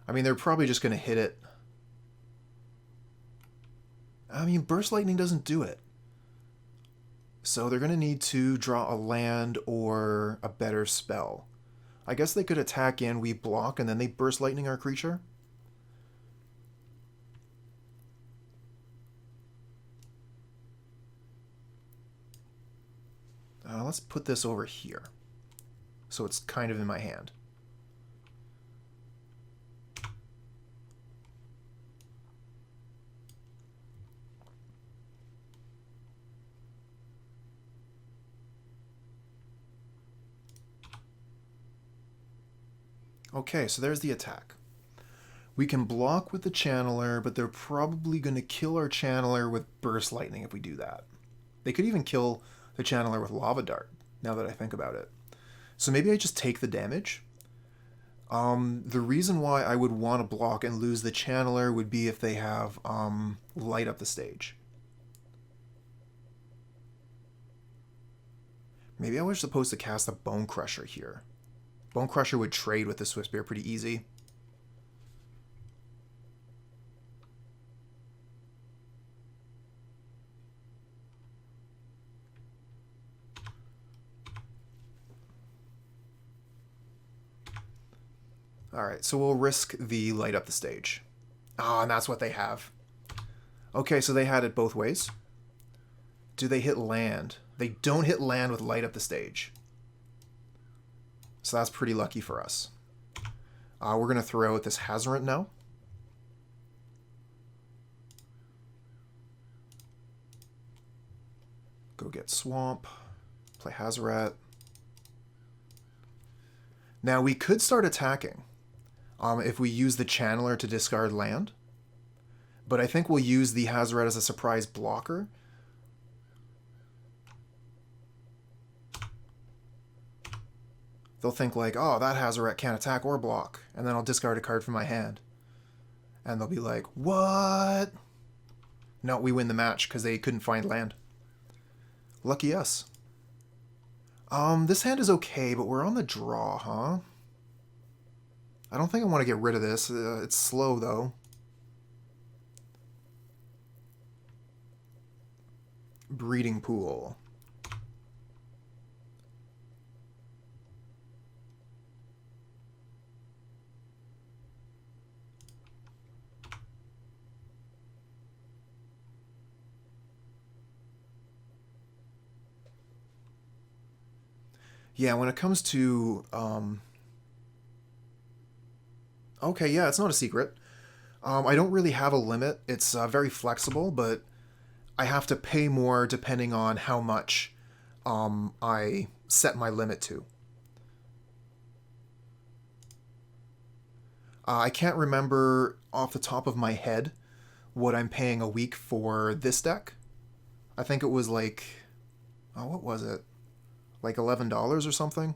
I mean, they're probably just going to hit it. I mean, Burst Lightning doesn't do it. So they're going to need to draw a land or a better spell. I guess they could attack in, we block, and then they Burst Lightning our creature. Let's put this over here. So it's kind of in my hand. Okay, so there's the attack. We can block with the Channeler, but they're probably going to kill our Channeler with Burst Lightning if we do that. They could even kill the Channeler with Lava Dart, now that I think about it. So maybe I just take the damage. The reason why I would want to block and lose the Channeler would be if they have Light Up the Stage. Maybe I was supposed to cast a Bonecrusher here. Bonecrusher would trade with the Swift Spear pretty easy. Alright, so we'll risk the Light Up the Stage. Ah, and that's what they have. Okay, so they had it both ways. Do they hit land? They don't hit land with Light Up the Stage. So that's pretty lucky for us. We're going to throw out this Hazoret now. Go get Swamp. Play Hazoret. Now we could start attacking if we use the Channeler to discard land. But I think we'll use the Hazoret as a surprise blocker. They'll think like, oh, that Hazoret can't attack or block. And then I'll discard a card from my hand. And they'll be like, what? No, we win the match because they couldn't find land. Lucky us. This hand is okay, but we're on the draw, huh? I don't think I want to get rid of this. It's slow, though. Breeding Pool. Yeah, when it comes to... Okay, yeah, it's not a secret. I don't really have a limit. It's very flexible, but I have to pay more depending on how much I set my limit to. I can't remember off the top of my head what I'm paying a week for this deck. I think it was like... Oh, what was it? Like $11 or something?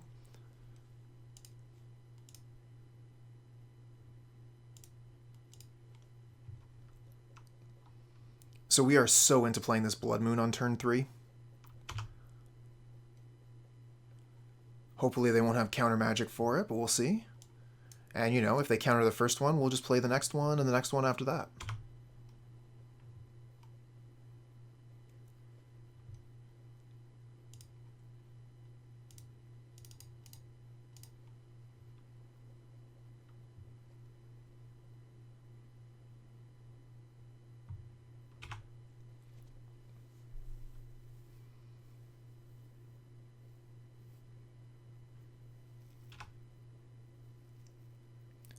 So we are so into playing this Blood Moon on turn 3. Hopefully they won't have counter magic for it, but we'll see. And, you know, if they counter the first one, we'll just play the next one and the next one after that.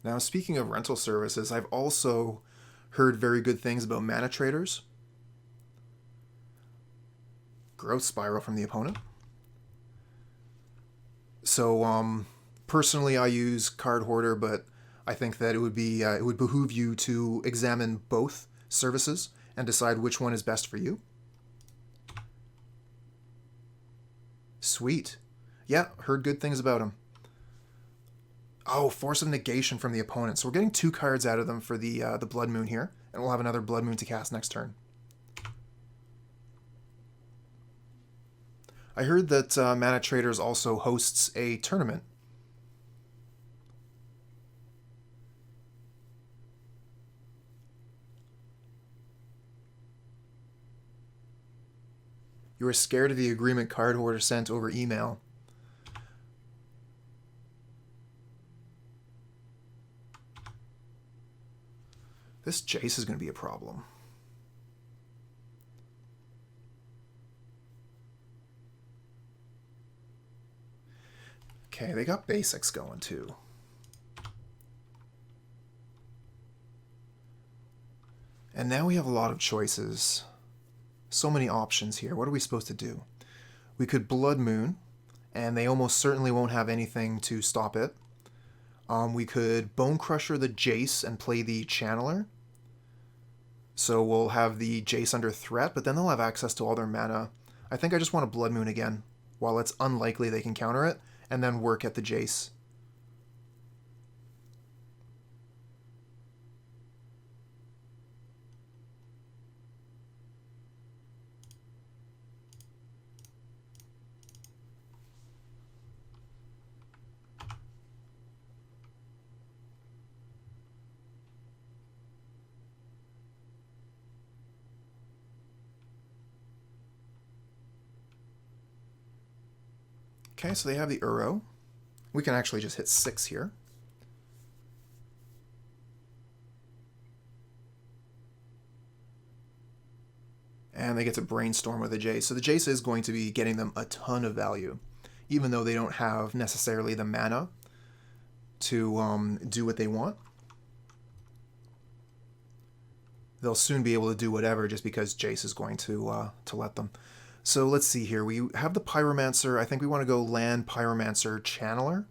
Now, speaking of rental services, I've also heard very good things about mana traders. Growth Spiral from the opponent. So, personally, I use Card Hoarder, but I think that it would behoove you to examine both services and decide which one is best for you. Sweet. Yeah, heard good things about him. Oh, Force of Negation from the opponent. So we're getting 2 cards out of them for the Blood Moon here, and we'll have another Blood Moon to cast next turn. I heard that Mana Traders also hosts a tournament. You were scared of the agreement Card Hoarder sent over email. This Jace is going to be a problem. Okay, they got basics going too. And now we have a lot of choices. So many options here. What are we supposed to do? We could Blood Moon, and they almost certainly won't have anything to stop it. We could Bonecrusher the Jace and play the Channeler. So we'll have the Jace under threat, but then they'll have access to all their mana. I think I just want a Blood Moon again, while it's unlikely they can counter it, and then work at the Jace. Okay, so they have the Uro. We can actually just hit 6 here. And they get to Brainstorm with the Jace. So the Jace is going to be getting them a ton of value, even though they don't have necessarily the mana to do what they want. They'll soon be able to do whatever just because Jace is going to let them. So let's see here. We have the Pyromancer. I think we want to go land Pyromancer Channeler.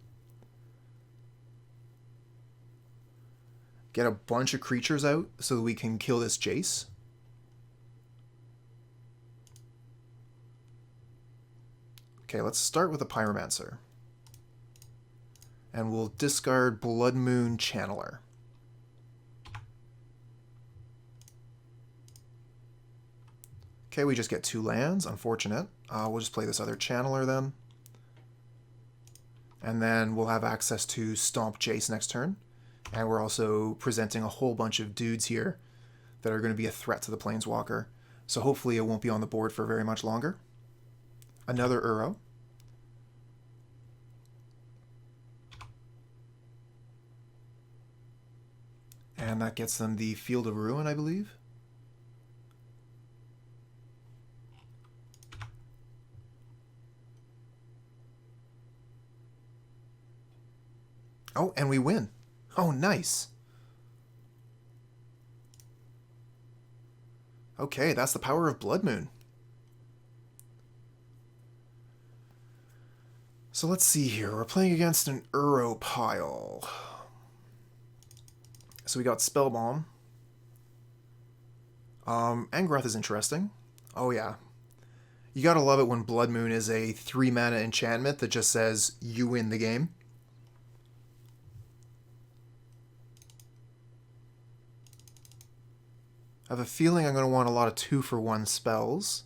Get a bunch of creatures out so that we can kill this Jace. Okay, let's start with the Pyromancer. And we'll discard Blood Moon Channeler. Okay, we just get 2 lands. Unfortunate. We'll just play this other Channeler then. And then we'll have access to Stomp Jace next turn. And we're also presenting a whole bunch of dudes here that are going to be a threat to the Planeswalker. So hopefully it won't be on the board for very much longer. Another Uro. And that gets them the Field of Ruin, I believe. Oh, and we win. Oh, nice. Okay, that's the power of Blood Moon. So let's see here. We're playing against an Uro pile. So we got Spellbomb. Angrath is interesting. Oh yeah. You gotta love it when Blood Moon is a 3-mana enchantment that just says, you win the game. I have a feeling I'm going to want a lot of 2-for-1 spells.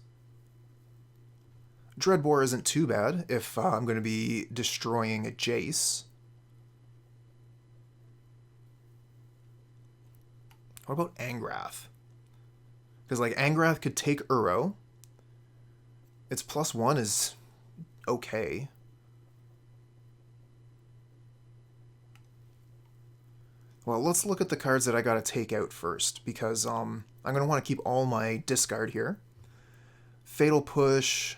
Dreadbore isn't too bad if I'm going to be destroying a Jace. What about Angrath? Because, like, Angrath could take Uro. Its +1 is okay. Well, let's look at the cards that I gotta take out first, because I'm gonna want to keep all my discard here. Fatal Push,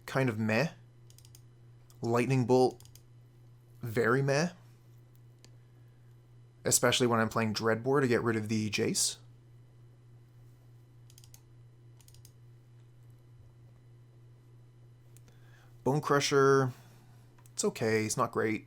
kind of meh. Lightning Bolt, very meh. Especially when I'm playing Dreadbore to get rid of the Jace. Bonecrusher, it's okay, it's not great.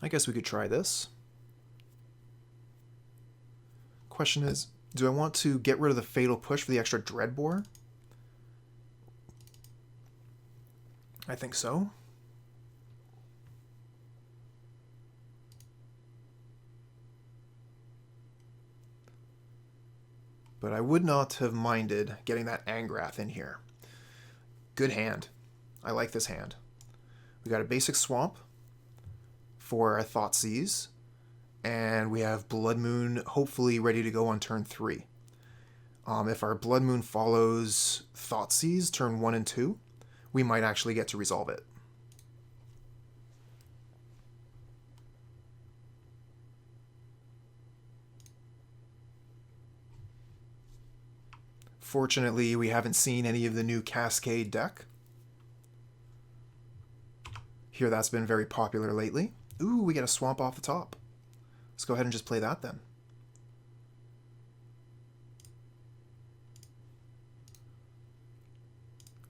I guess we could try this. Question is, do I want to get rid of the Fatal Push for the extra Dreadbore? I think so. But I would not have minded getting that Angrath in here. Good hand. I like this hand. We got a basic swamp for a Thoughtseize, and we have Blood Moon hopefully ready to go on turn 3. If our Blood Moon follows Thoughtseize turn 1 and 2, we might actually get to resolve it. Fortunately, we haven't seen any of the new Cascade deck. Here, that's been very popular lately. Ooh, we get a swamp off the top. Let's go ahead and just play that then.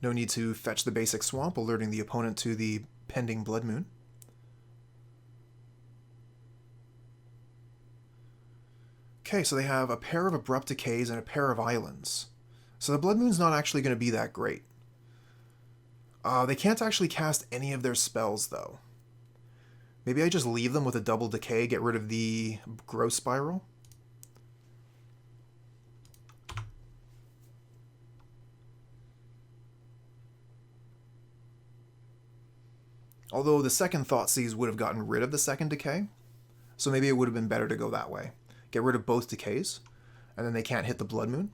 No need to fetch the basic swamp, alerting the opponent to the pending Blood Moon. Okay, so they have a pair of Abrupt Decays and a pair of Islands. So the Blood Moon's not actually going to be that great. They can't actually cast any of their spells, though. Maybe I just leave them with a double decay, get rid of the Growth Spiral. Although the second Thoughtseize would have gotten rid of the second decay, so maybe it would have been better to go that way. Get rid of both decays, and then they can't hit the Blood Moon.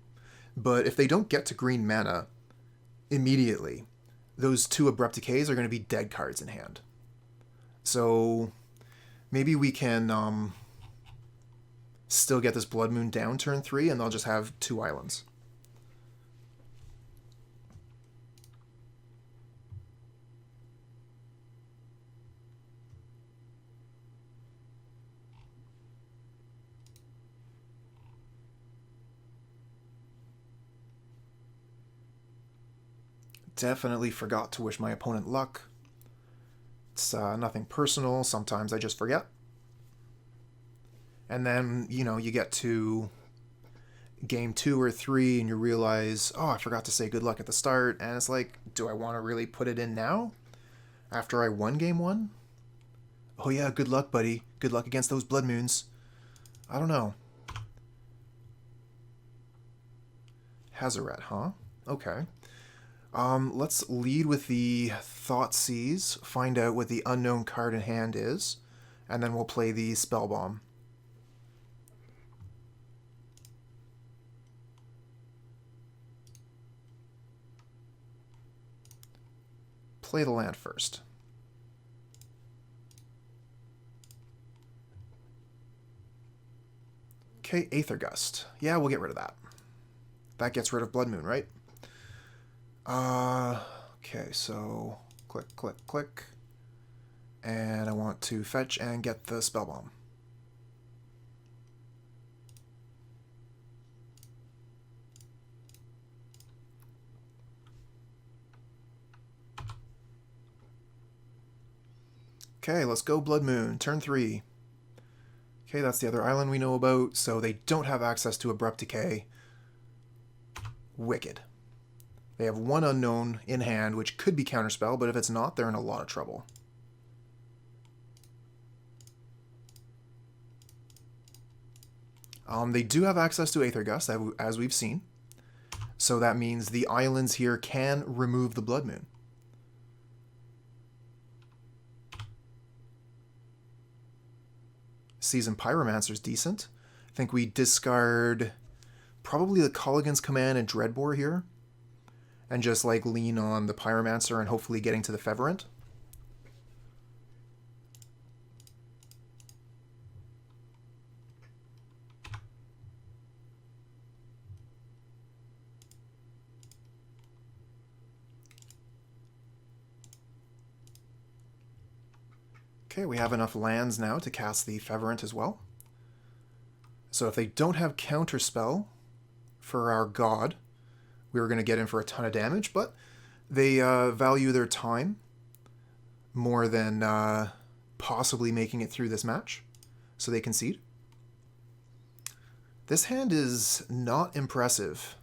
But if they don't get to green mana immediately, those 2 Abrupt Decays are going to be dead cards in hand. So maybe we can still get this Blood Moon down turn 3, and they'll just have 2 islands. Definitely forgot to wish my opponent luck. It's nothing personal. Sometimes I just forget. And then, you know, you get to game 2 or 3 and you realize, oh, I forgot to say good luck at the start. And it's like, do I want to really put it in now? After I won game 1? Oh yeah, good luck, buddy. Good luck against those blood moons. I don't know. Hazoret, huh? Okay. Let's lead with the Thoughtseize, find out what the unknown card in hand is, and then we'll play the Spellbomb. Play the land first. Okay, Aether Gust. Yeah, we'll get rid of that. That gets rid of Blood Moon, right? Okay, so click, click, click. And I want to fetch and get the Spellbomb. Okay, let's go Blood Moon, turn 3. Okay, that's the other island we know about, so they don't have access to Abrupt Decay. Wicked. They have one unknown in hand, which could be Counterspell, but if it's not, they're in a lot of trouble. They do have access to Aether Gust, as we've seen. So that means the islands here can remove the Blood Moon. Seasoned Pyromancer is decent. I think we discard probably the Kolaghan's Command and Dreadbore here. And just like lean on the Pyromancer and hopefully getting to the Fervent. Okay, we have enough lands now to cast the Fervent as well. So if they don't have Counterspell for our god, we were going to get in for a ton of damage, but they value their time more than possibly making it through this match, so they concede. This hand is not impressive.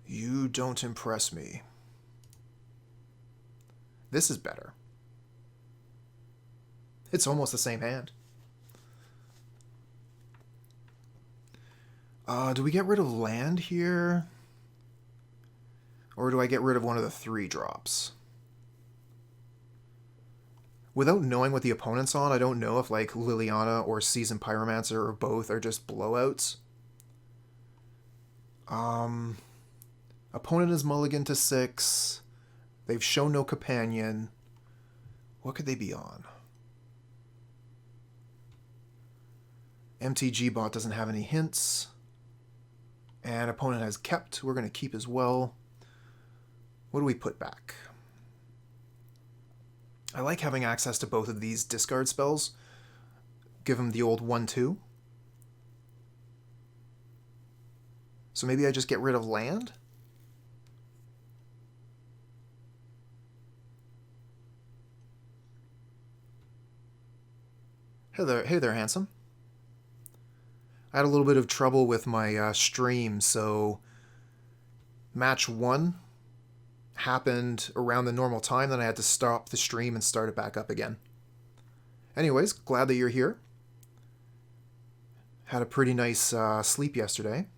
You don't impress me. This is better. It's almost the same hand. Do we get rid of land here? Or do I get rid of one of the 3 drops? Without knowing what the opponent's on, I don't know if like Liliana or Seasoned Pyromancer or both are just blowouts. Opponent is mulligan to 6. They've shown no companion. What could they be on? MtG bot doesn't have any hints. And opponent has kept. We're going to keep as well. What do we put back? I like having access to both of these discard spells. Give them the old 1-2. So maybe I just get rid of land? Hey there, handsome. I had a little bit of trouble with my stream, so match 1 happened around the normal time, then I had to stop the stream and start it back up again. Anyways, glad that you're here. Had a pretty nice sleep yesterday.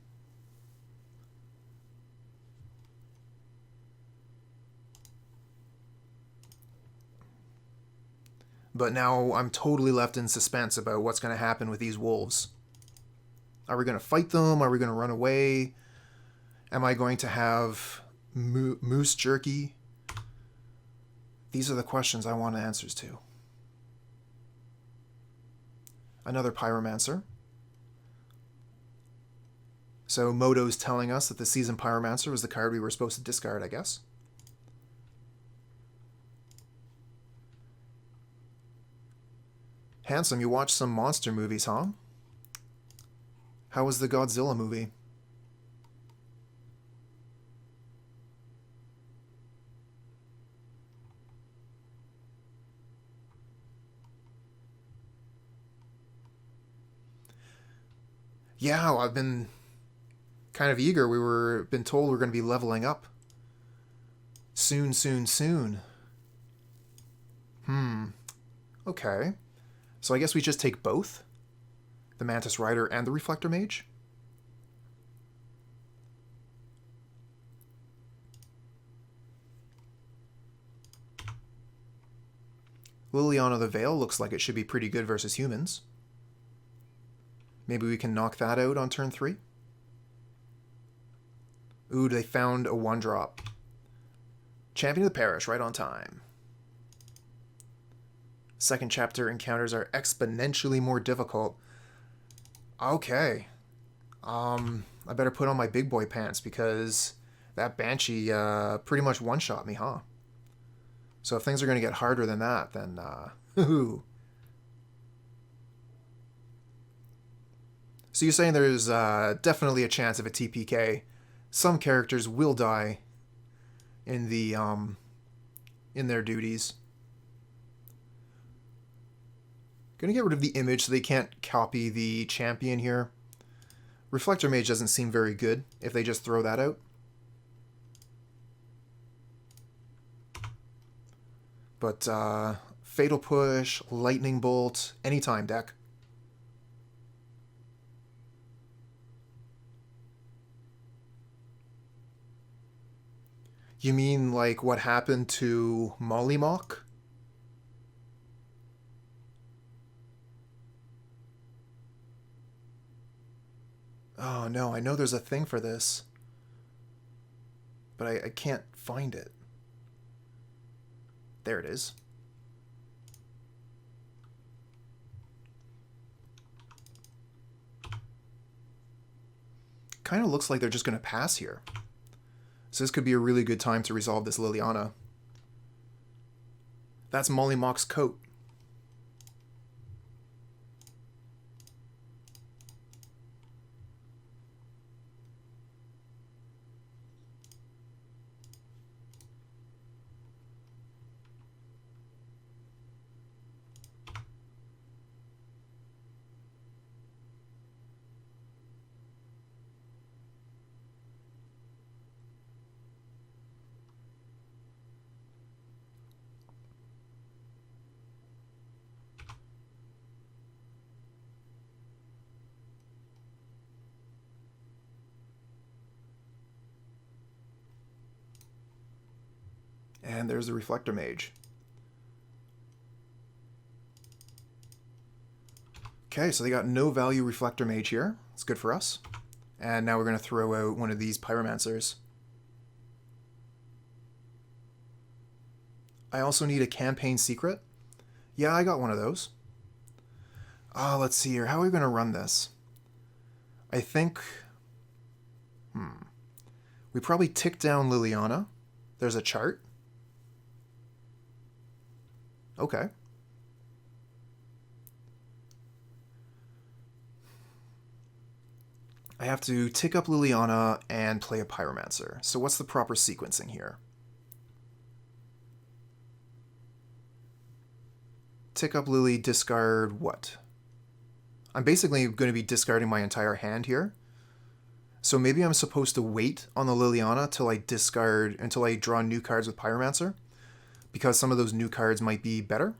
But now I'm totally left in suspense about what's going to happen with these wolves. Are we going to fight them? Are we going to run away? Am I going to have moose jerky? These are the questions I want answers to. Another Pyromancer. So Moto's telling us that the Seasoned Pyromancer was the card we were supposed to discard, I guess. Handsome, you watched some monster movies, huh? How was the Godzilla movie? Yeah, I've been kind of eager. Been told we're going to be leveling up. Soon, soon, soon. Okay. So I guess we just take both? The Mantis Rider and the Reflector Mage? Liliana the Veil looks like it should be pretty good versus humans. Maybe we can knock that out on turn 3? Ooh, they found a 1-drop. Champion of the Parish, right on time. Second chapter encounters are exponentially more difficult. Okay. I better put on my big boy pants because that Banshee pretty much one-shot me, huh? So if things are going to get harder than that, then So you're saying there's definitely a chance of a TPK. Some characters will die in the in their duties. Gonna get rid of the image so they can't copy the champion here. Reflector Mage doesn't seem very good if they just throw that out. But Fatal Push, Lightning Bolt, anytime deck. You mean like what happened to Mollymawk? Oh no, I know there's a thing for this. But I can't find it. There it is. Kind of looks like they're just going to pass here. So this could be a really good time to resolve this Liliana. That's Mollymawk's coat. And there's the Reflector Mage. Okay, so they got no value Reflector Mage here. It's good for us. And now we're going to throw out one of these Pyromancers. I also need a Campaign Secret. Yeah, I got one of those. Let's see here. How are we going to run this? I think... We probably tick down Liliana. There's a chart. Okay. I have to tick up Liliana and play a Pyromancer. So what's the proper sequencing here? Tick up Lily, discard what? I'm basically going to be discarding my entire hand here. So maybe I'm supposed to wait on the Liliana until I draw new cards with Pyromancer, because some of those new cards might be better.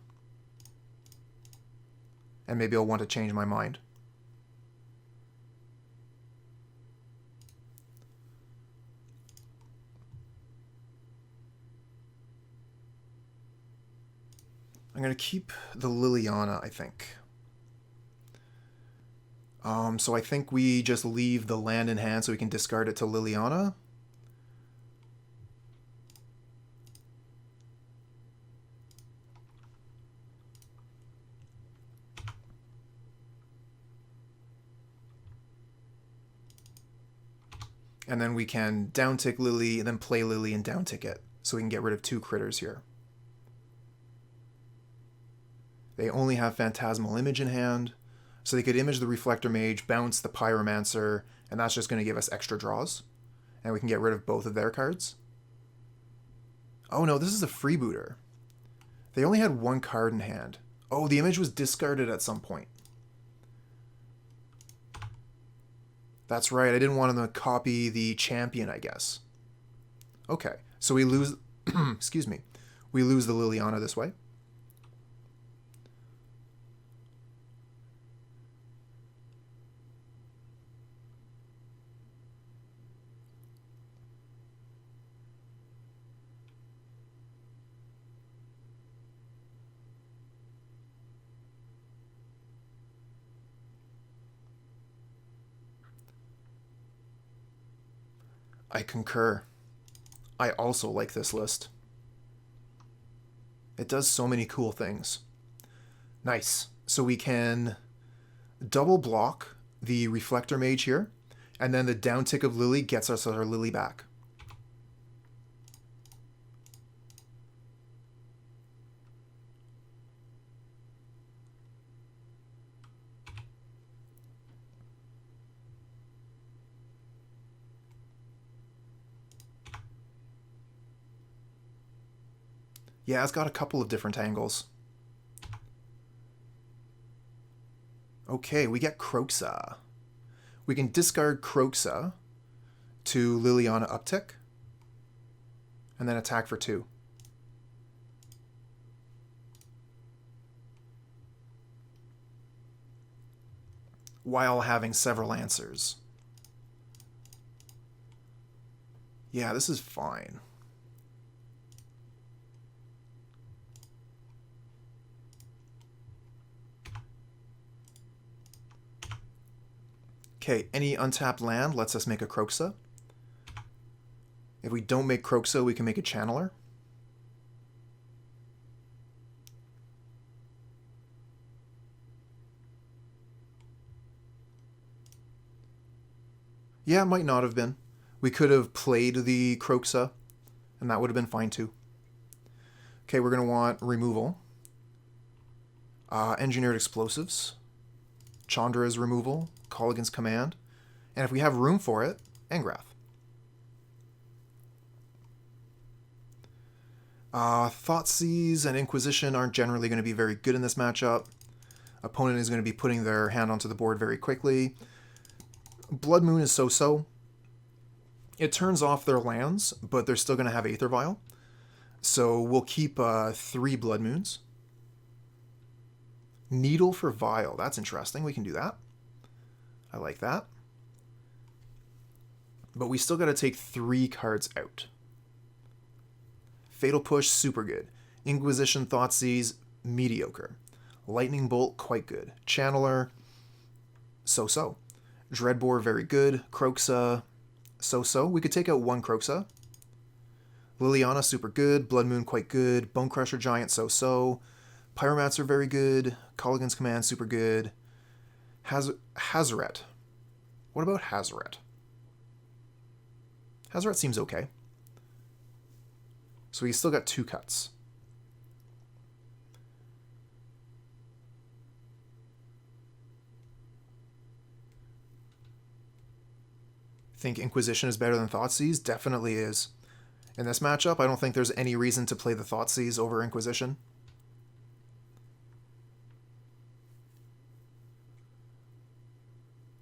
And maybe I'll want to change my mind. I'm going to keep the Liliana, I think. So I think we just leave the land in hand so we can discard it to Liliana. And then we can downtick Lily and then play Lily and downtick it. So we can get rid of 2 critters here. They only have Phantasmal Image in hand. So they could image the Reflector Mage, bounce the Pyromancer, and that's just going to give us extra draws. And we can get rid of both of their cards. Oh no, this is a freebooter. They only had 1 card in hand. Oh, the image was discarded at some point. That's right, I didn't want him to copy the champion, I guess. Okay, so we lose... excuse me. We lose the Liliana this way. I concur. I also like this list. It does so many cool things. Nice. So we can double block the Reflector Mage here, and then the down tick of Lily gets us our Lily back. Yeah, it's got a couple of different angles. Okay, we get Kroxa. We can discard Kroxa to Liliana uptick, and then attack for 2. While having several answers. Yeah, this is fine. Okay, any untapped land lets us make a Kroxa. If we don't make Kroxa, we can make a Channeler. Yeah, it might not have been. We could have played the Kroxa, and that would have been fine too. Okay, we're going to want removal. Engineered Explosives. Chandra's removal. Kolaghan's Command. And if we have room for it, Angrath. Thoughtseize and Inquisition aren't generally going to be very good in this matchup. Opponent is going to be putting their hand onto the board very quickly. Blood Moon is so-so. It turns off their lands, but they're still going to have Aether Vial. So we'll keep 3 Blood Moons. Needle for Vial. That's interesting. We can do that. I like that. But we still got to take 3 cards out. Fatal Push, super good. Inquisition, Thoughtseize, mediocre. Lightning Bolt, quite good. Channeler, so-so. Dreadbore, very good. Kroxa, so-so. We could take out 1 Kroxa. Liliana, super good. Blood Moon, quite good. Bonecrusher Giant, so-so. Pyromancer, very good. Kolaghan's Command, super good. Hazoret. What about Hazoret? Hazoret seems okay. So we still got 2 cuts. Think Inquisition is better than Thoughtseize? Definitely is. In this matchup, I don't think there's any reason to play the Thoughtseize over Inquisition.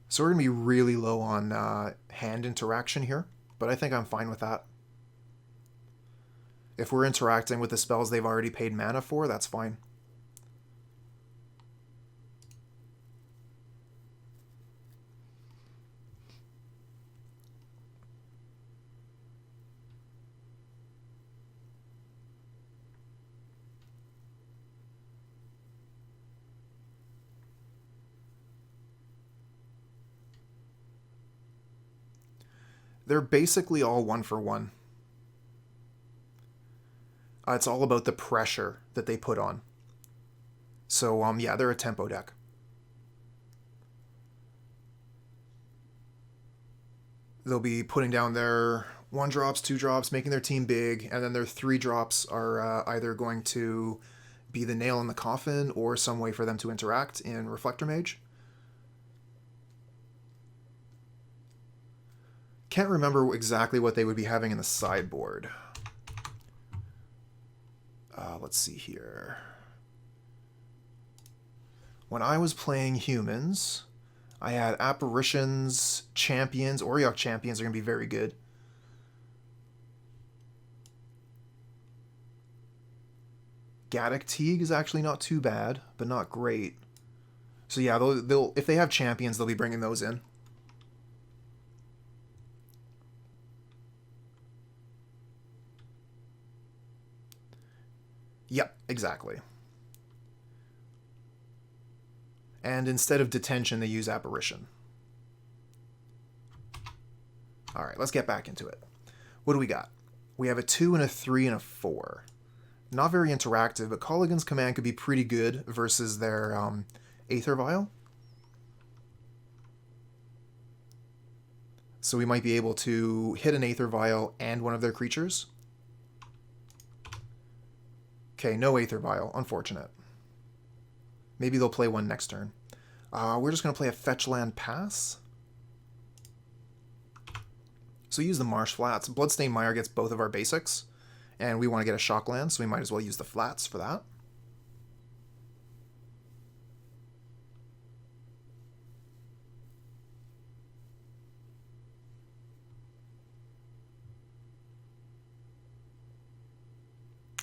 So we're going to be really low on hand interaction here, but I think I'm fine with that. If we're interacting with the spells they've already paid mana for, that's fine. They're basically all 1-for-1. It's all about the pressure that they put on. So, yeah, they're a tempo deck. They'll be putting down their 1-drops, 2-drops, making their team big, and then their 3-drops are either going to be the nail in the coffin or some way for them to interact in Reflector Mage. Can't remember exactly what they would be having in the sideboard. Let's see here. When I was playing humans, I had Apparitions, Champions. Auriok Champions are going to be very good. Gaddock Teague is actually not too bad, but not great. So yeah, they'll if they have Champions, they'll be bringing those in. Yep, exactly. And instead of Detention, they use Apparition. Alright, let's get back into it. What do we got? We have a 2 and a 3 and a 4. Not very interactive, but Kolaghan's Command could be pretty good versus their Aether Vial. So we might be able to hit an Aether Vial and one of their creatures. Okay, no Aether Vial. Unfortunate. Maybe they'll play one next turn. We're just going to play a Fetch Land Pass. So use the Marsh Flats. Bloodstained Mire gets both of our basics. And we want to get a shock land, so we might as well use the flats for that.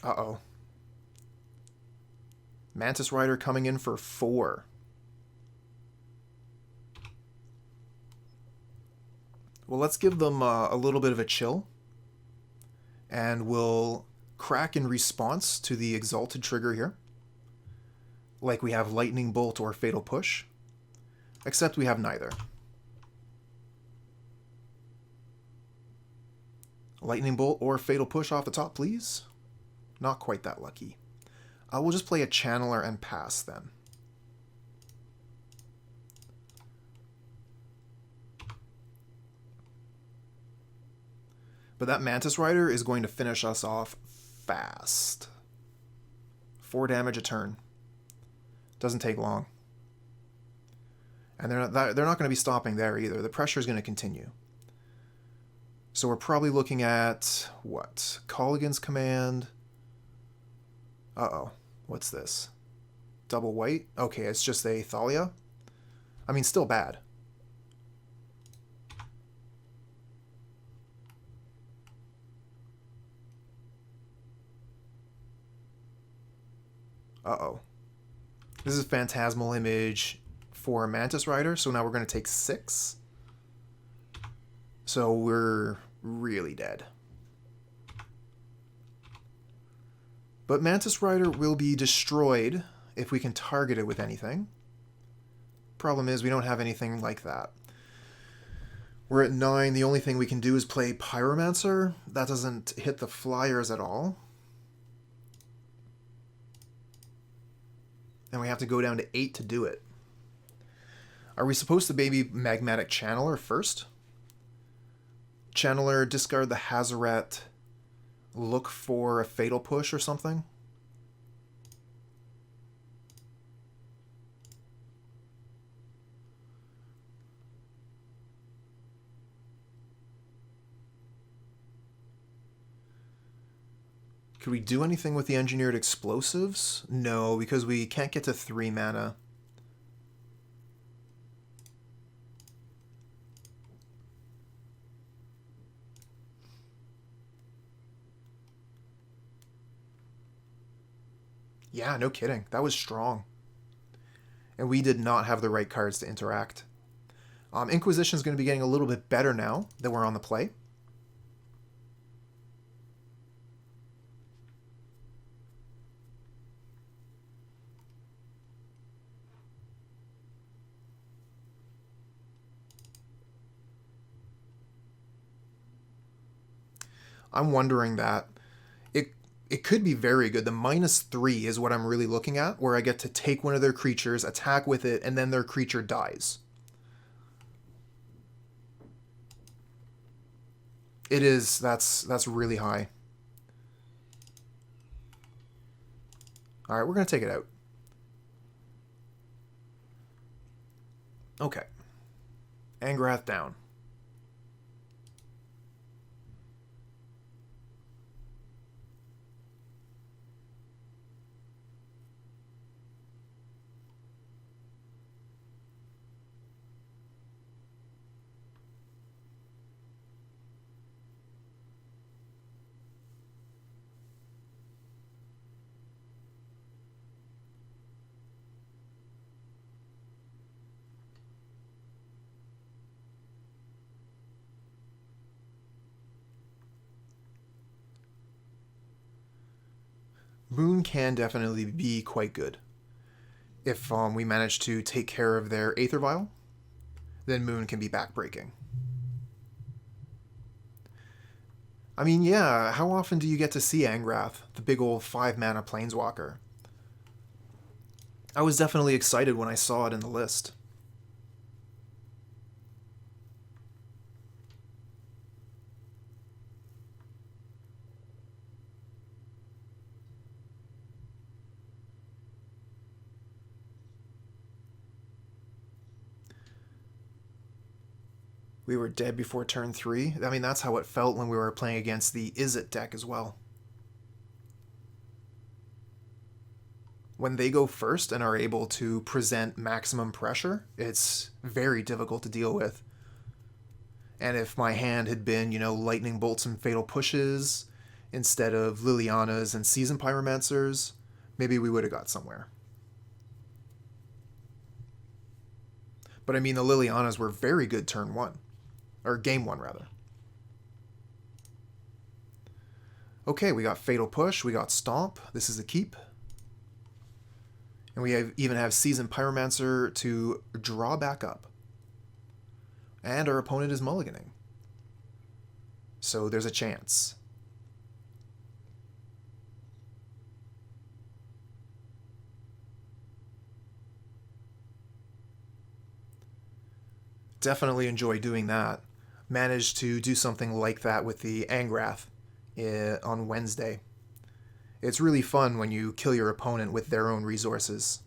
Uh-oh. Mantis Rider coming in for 4. Well, let's give them a little bit of a chill. And we'll crack in response to the Exalted trigger here. Like we have Lightning Bolt or Fatal Push. Except we have neither. Lightning Bolt or Fatal Push off the top, please. Not quite that lucky. We'll just play a Channeler and pass then. But that Mantis Rider is going to finish us off fast. 4 damage a turn. Doesn't take long. And they're not going to be stopping there either. The pressure is going to continue. So we're probably looking at, what? Kolaghan's Command. Uh-oh. What's this? Double white? Okay, it's just a Thalia. I mean, still bad. Uh-oh. This is Phantasmal Image for Mantis Rider, so now we're going to take 6. So we're really dead. But Mantis Rider will be destroyed if we can target it with anything. Problem is, we don't have anything like that. We're at 9. The only thing we can do is play Pyromancer. That doesn't hit the flyers at all. And we have to go down to 8 to do it. Are we supposed to maybe Magmatic Channeler first? Channeler, discard the Hazoret, look for a Fatal Push or something? Could we do anything with the Engineered Explosives? No, because we can't get to 3 mana. Yeah, no kidding. That was strong. And we did not have the right cards to interact. Inquisition is going to be getting a little bit better now that we're on the play. I'm wondering that. It could be very good. The -3 is what I'm really looking at, where I get to take one of their creatures, attack with it, and then their creature dies. It is. That's really high. All right, we're going to take it out. Okay. Angrath down. Moon can definitely be quite good. If we manage to take care of their Aether Vial, then Moon can be backbreaking. I mean, yeah, how often do you get to see Angrath, the big old 5-mana Planeswalker? I was definitely excited when I saw it in the list. We were dead before turn 3. I mean, that's how it felt when we were playing against the Izzet deck as well. When they go first and are able to present maximum pressure, it's very difficult to deal with. And if my hand had been, lightning bolts and fatal pushes instead of Lilianas and Seasoned Pyromancers, maybe we would have got somewhere. But I mean, the Lilianas were very good turn 1. Or game 1, rather. Okay, we got Fatal Push, we got Stomp. This is a keep. And we even have Seasoned Pyromancer to draw back up. And our opponent is mulliganing. So there's a chance. Definitely enjoy doing that. Managed to do something like that with the Angrath on Wednesday. It's really fun when you kill your opponent with their own resources.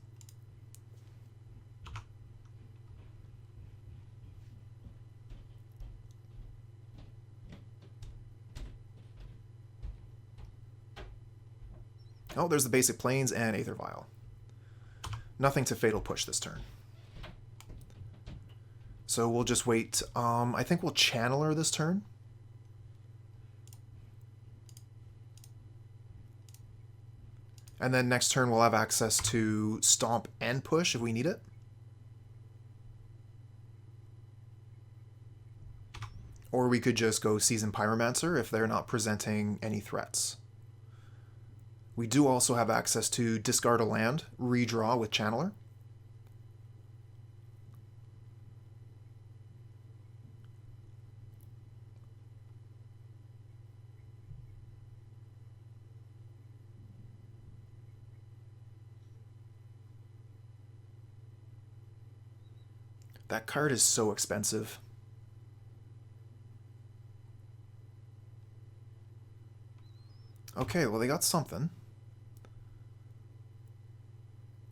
Oh, there's the basic planes and Aether Vial. Nothing to Fatal Push this turn. So we'll just wait. I think we'll Channeler this turn. And then next turn we'll have access to Stomp and Push if we need it. Or we could just go Seasoned Pyromancer if they're not presenting any threats. We do also have access to discard a land, redraw with Channeler. That card is so expensive. Okay, well they got something.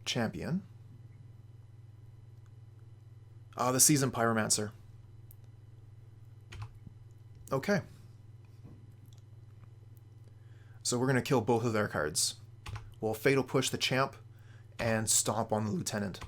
Champion. The Seasoned Pyromancer. Okay. So we're going to kill both of their cards. We'll Fatal Push the Champ and Stomp on the Lieutenant.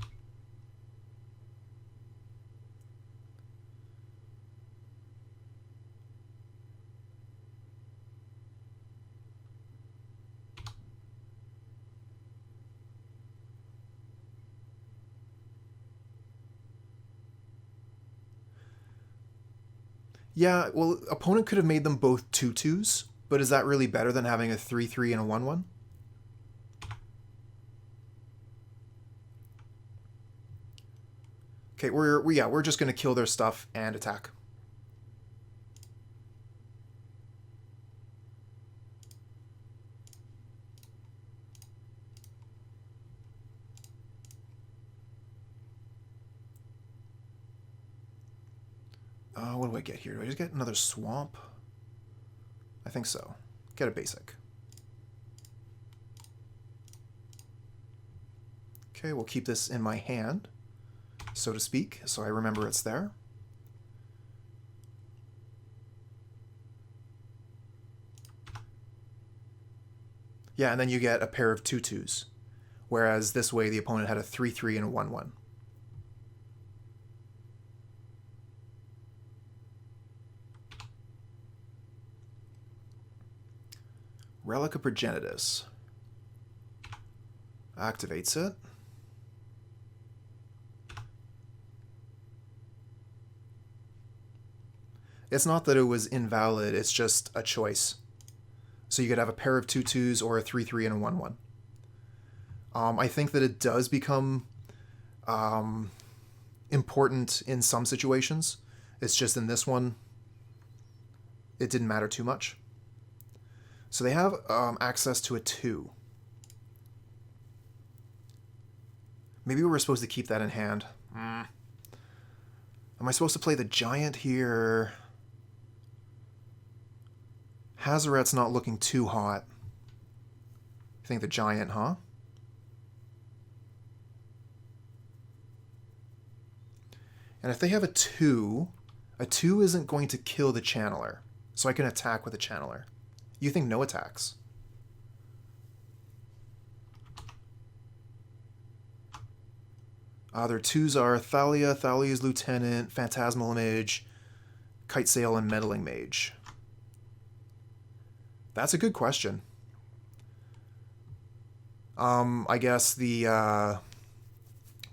Yeah, well, opponent could have made them both 2/2s, but is that really better than having a 3/3 and a 1/1? Okay, we're just going to kill their stuff and attack. What do I get here? Do I just get another swamp? I think so. Get a basic. Okay, we'll keep this in my hand, so to speak, so I remember it's there. Yeah, and then you get a pair of 2/2s, whereas this way the opponent had a 3/3 and a 1/1. Relic of Progenitus. Activates it. It's not that it was invalid, it's just a choice. So you could have a pair of 2/2s or a 3/3 and a 1/1. I think that it does become important in some situations. It's just in this one, it didn't matter too much. So they have access to a 2. Maybe we were supposed to keep that in hand. Am I supposed to play the Giant here? Hazoret's not looking too hot. I think the Giant, huh? And if they have a 2 isn't going to kill the Channeler. So I can attack with the Channeler. You think no attacks? Their 2s are Thalia, Thalia's Lieutenant, Phantasmal Image, Kite Sail, and Meddling Mage. That's a good question. I guess the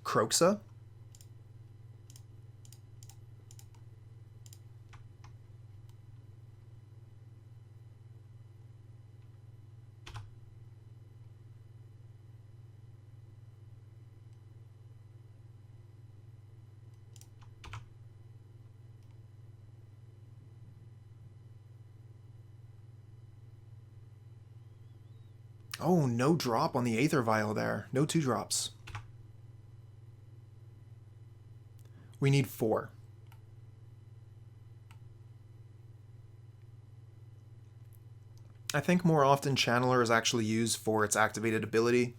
Kroxa? Oh, no drop on the Aether Vial there. No 2-drops. We need 4. I think more often Channeler is actually used for its activated ability.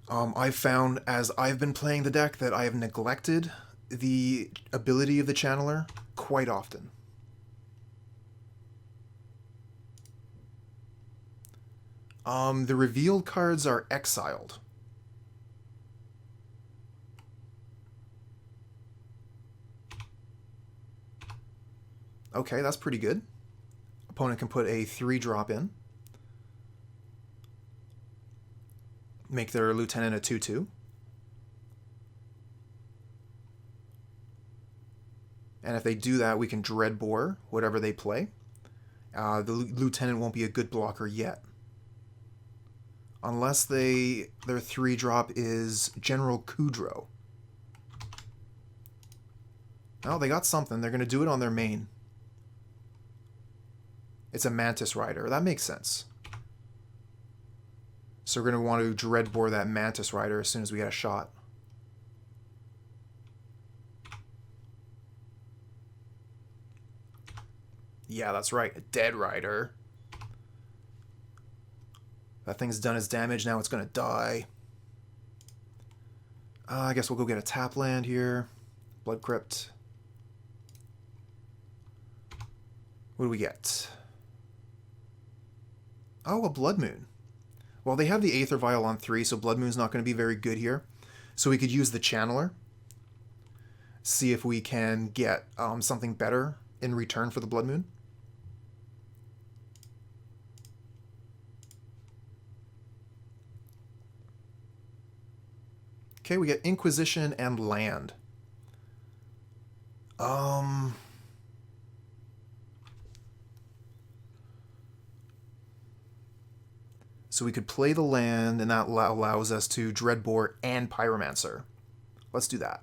I've found as I've been playing the deck that I have neglected the ability of the Channeler quite often. The revealed cards are exiled. Okay, that's pretty good. Opponent can put a 3-drop in. Make their Lieutenant a 2/2. And if they do that, we can Dreadbore whatever they play. The Lieutenant won't be a good blocker yet. Unless their 3-drop is General Kudro. Oh, they got something. They're going to do it on their main. It's a Mantis Rider. That makes sense. So we're going to want to Dreadbore that Mantis Rider as soon as we get a shot. Yeah, that's right. A Dead Rider. That thing's done its damage. Now it's going to die. I guess we'll go get a tap land here. Blood Crypt. What do we get? Oh, a Blood Moon. Well, they have the Aether Vial on 3, so Blood Moon's not going to be very good here. So we could use the Channeler. See if we can get something better in return for the Blood Moon. Okay, we get Inquisition and land. So we could play the land, and that allows us to Dreadbore and Pyromancer. Let's do that.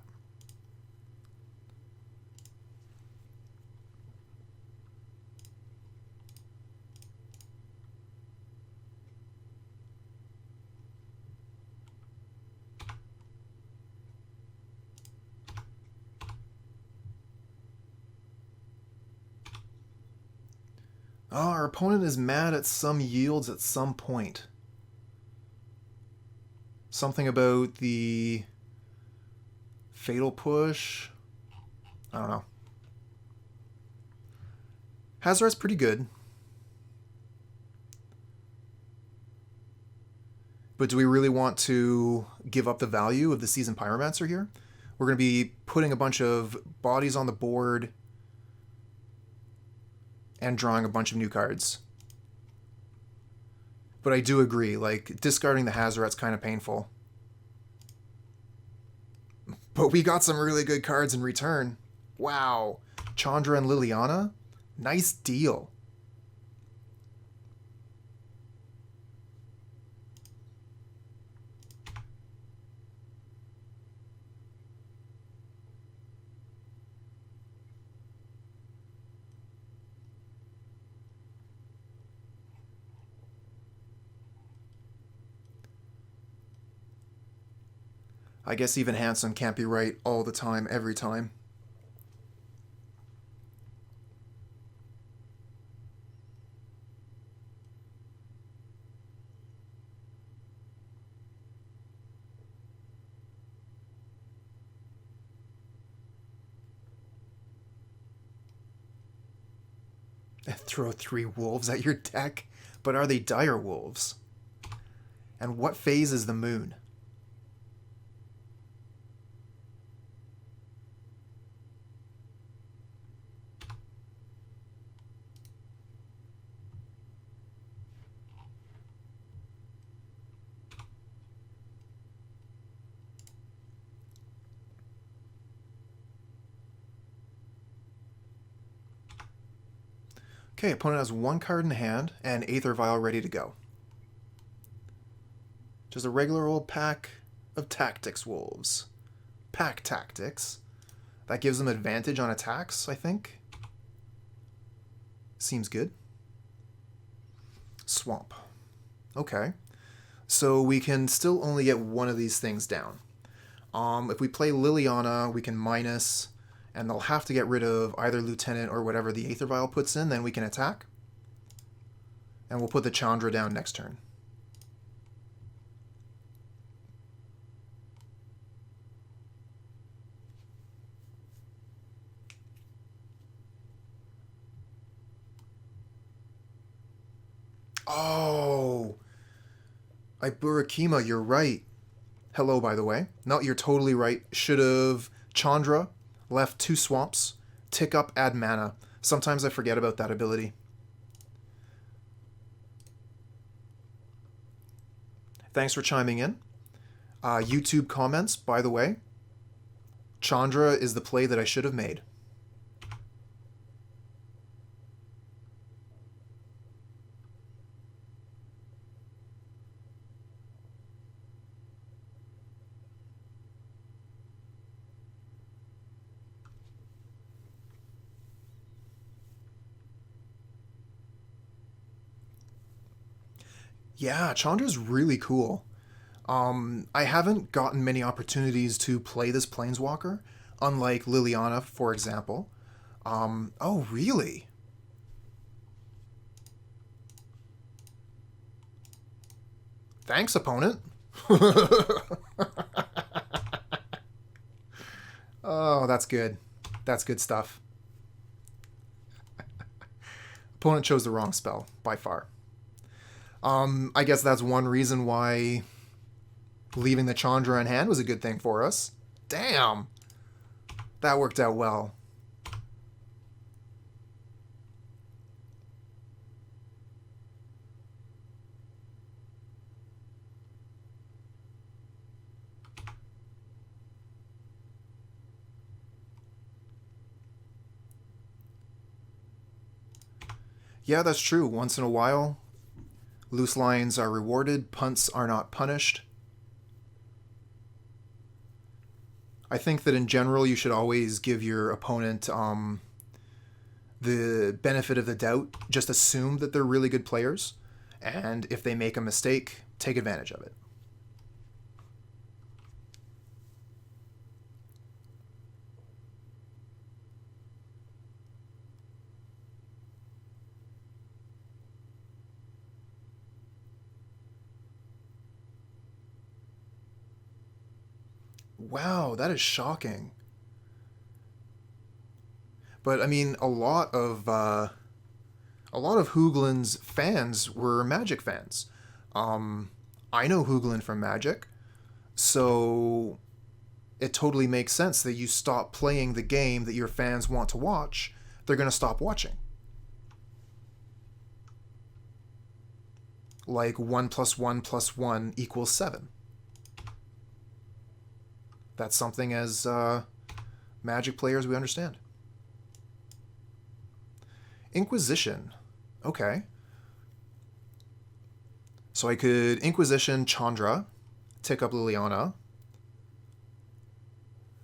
Oh, our opponent is mad at some yields at some point. Something about the Fatal Push. I don't know. Hazoret's pretty good. But do we really want to give up the value of the Seasoned Pyromancer here? We're going to be putting a bunch of bodies on the board and drawing a bunch of new cards. But I do agree, like, discarding the Hazoret's kind of painful. But we got some really good cards in return. Wow. Chandra and Liliana? Nice deal. I guess even Hanson can't be right all the time, every time. Throw 3 wolves at your deck? But are they dire wolves? And what phase is the moon? Okay, opponent has 1 card in hand and Aether Vial ready to go. Just a regular old pack of Tactics Wolves. Pack Tactics. That gives them advantage on attacks, I think. Seems good. Swamp. Okay. So we can still only get one of these things down. If we play Liliana, we can minus, and they'll have to get rid of either Lieutenant or whatever the Aether Vial puts in, then we can attack. And we'll put the Chandra down next turn. Oh! Iburakima, you're right. Hello, by the way. No, you're totally right. Should have Chandra, left 2 swamps, tick up, add mana. Sometimes I forget about that ability. Thanks for chiming in. YouTube comments, by the way. Chandra is the play that I should have made. Yeah, Chandra's really cool. I haven't gotten many opportunities to play this Planeswalker, unlike Liliana, for example. Oh, really? Thanks, opponent. Oh, that's good. That's good stuff. Opponent chose the wrong spell, by far. I guess that's one reason why leaving the Chandra in hand was a good thing for us. Damn! That worked out well. Yeah, that's true. Once in a while, loose lines are rewarded, punts are not punished. I think that in general you should always give your opponent the benefit of the doubt. Just assume that they're really good players, and if they make a mistake, take advantage of it. Wow, that is shocking. But I mean, a lot of Hoogland's fans were Magic fans. I know Hoogland from Magic, so it totally makes sense that you stop playing the game that your fans want to watch. They're going to stop watching. Like 1 + 1 + 1 = 7. That's something as Magic players we understand. Inquisition. Okay. So I could Inquisition Chandra, tick up Liliana.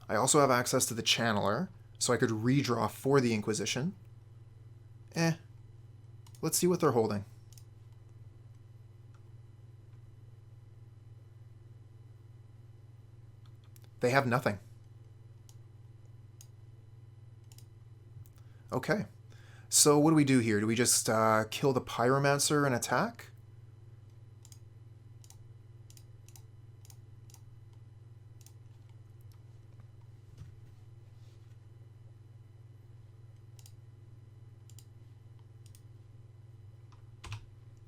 I also have access to the Channeler, so I could redraw for the Inquisition. Let's see what they're holding. They have nothing. Okay. So what do we do here? Do we just kill the Pyromancer and attack?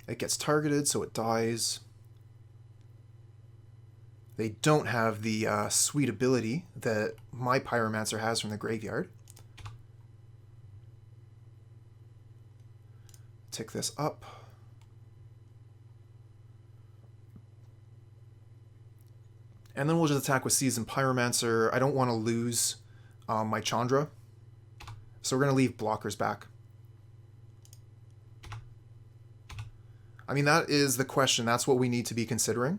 It gets targeted, so it dies. They don't have the sweet ability that my Pyromancer has from the graveyard. Tick this up. And then we'll just attack with Seasoned Pyromancer. I don't want to lose my Chandra, so we're going to leave blockers back. I mean, that is the question. That's what we need to be considering.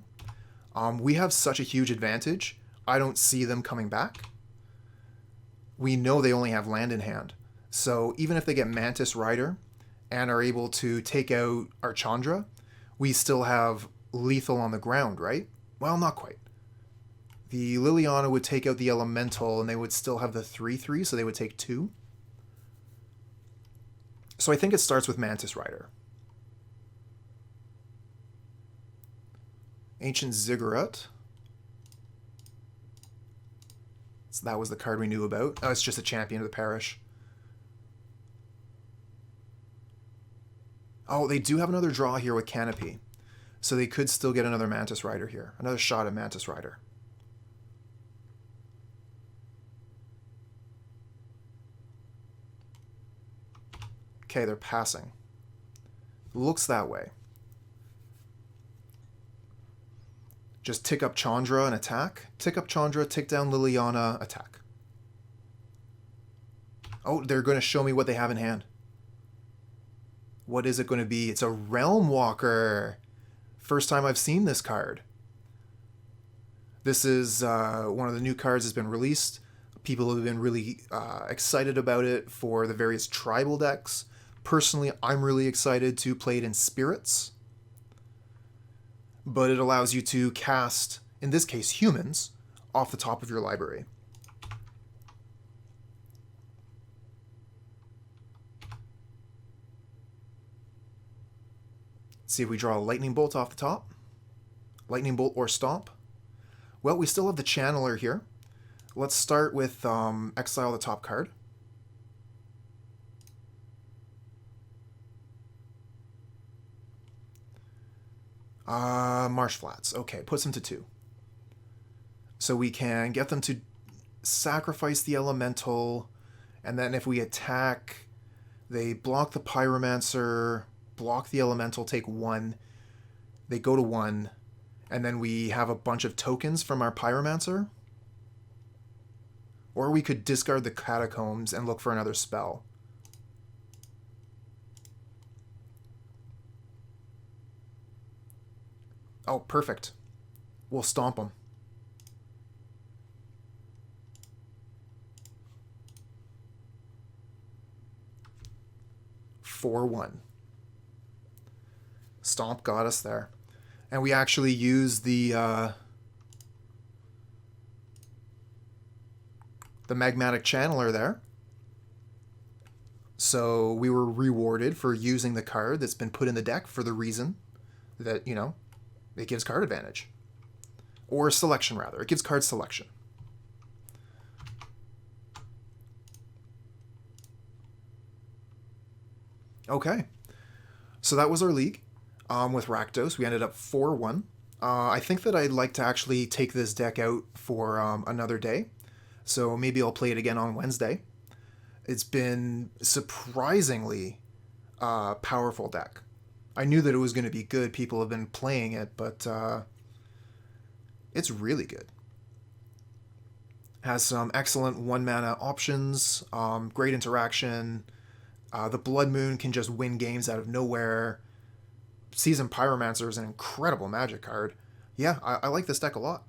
We have such a huge advantage. I don't see them coming back. We know they only have land in hand. So even if they get Mantis Rider and are able to take out our Chandra, we still have lethal on the ground, right? Well, not quite. The Liliana would take out the Elemental and they would still have the 3/3, so they would take 2. So I think it starts with Mantis Rider. Ancient Ziggurat. So that was the card we knew about. Oh, it's just a champion of the parish. Oh, they do have another draw here with Canopy. So they could still get another Mantis Rider here. Another shot at Mantis Rider. Okay, they're passing. Looks that way. Just tick up Chandra and attack. Tick up Chandra, tick down Liliana, attack. Oh, they're going to show me what they have in hand. What is it going to be? It's a Realm Walker. First time I've seen this card. This is one of the new cards that's been released. People have been really excited about it for the various tribal decks. Personally, I'm really excited to play it in Spirits. But it allows you to cast, in this case, humans, off the top of your library. Let's see if we draw a Lightning Bolt off the top. Lightning Bolt or Stomp. Well, we still have the Channeler here. Let's start with exile the top card. Marsh Flats. Okay, puts them to 2. So we can get them to sacrifice the Elemental, and then if we attack, they block the Pyromancer, block the Elemental, take 1. They go to 1, and then we have a bunch of tokens from our Pyromancer. Or we could discard the Catacombs and look for another spell. Oh, perfect. We'll stomp them. For 1. Stomp got us there. And we actually used the Magmatic Channeler there. So we were rewarded for using the card that's been put in the deck for the reason that, you know, it gives card advantage. Or selection, rather. It gives card selection. Okay. So that was our league with Rakdos. We ended up 4-1. I think that I'd like to actually take this deck out for another day. So maybe I'll play it again on Wednesday. It's been surprisingly powerful deck. I knew that it was going to be good. People have been playing it, but it's really good. Has some excellent 1-mana options, great interaction. The Blood Moon can just win games out of nowhere. Seasoned Pyromancer is an incredible Magic card. Yeah, I like this deck a lot.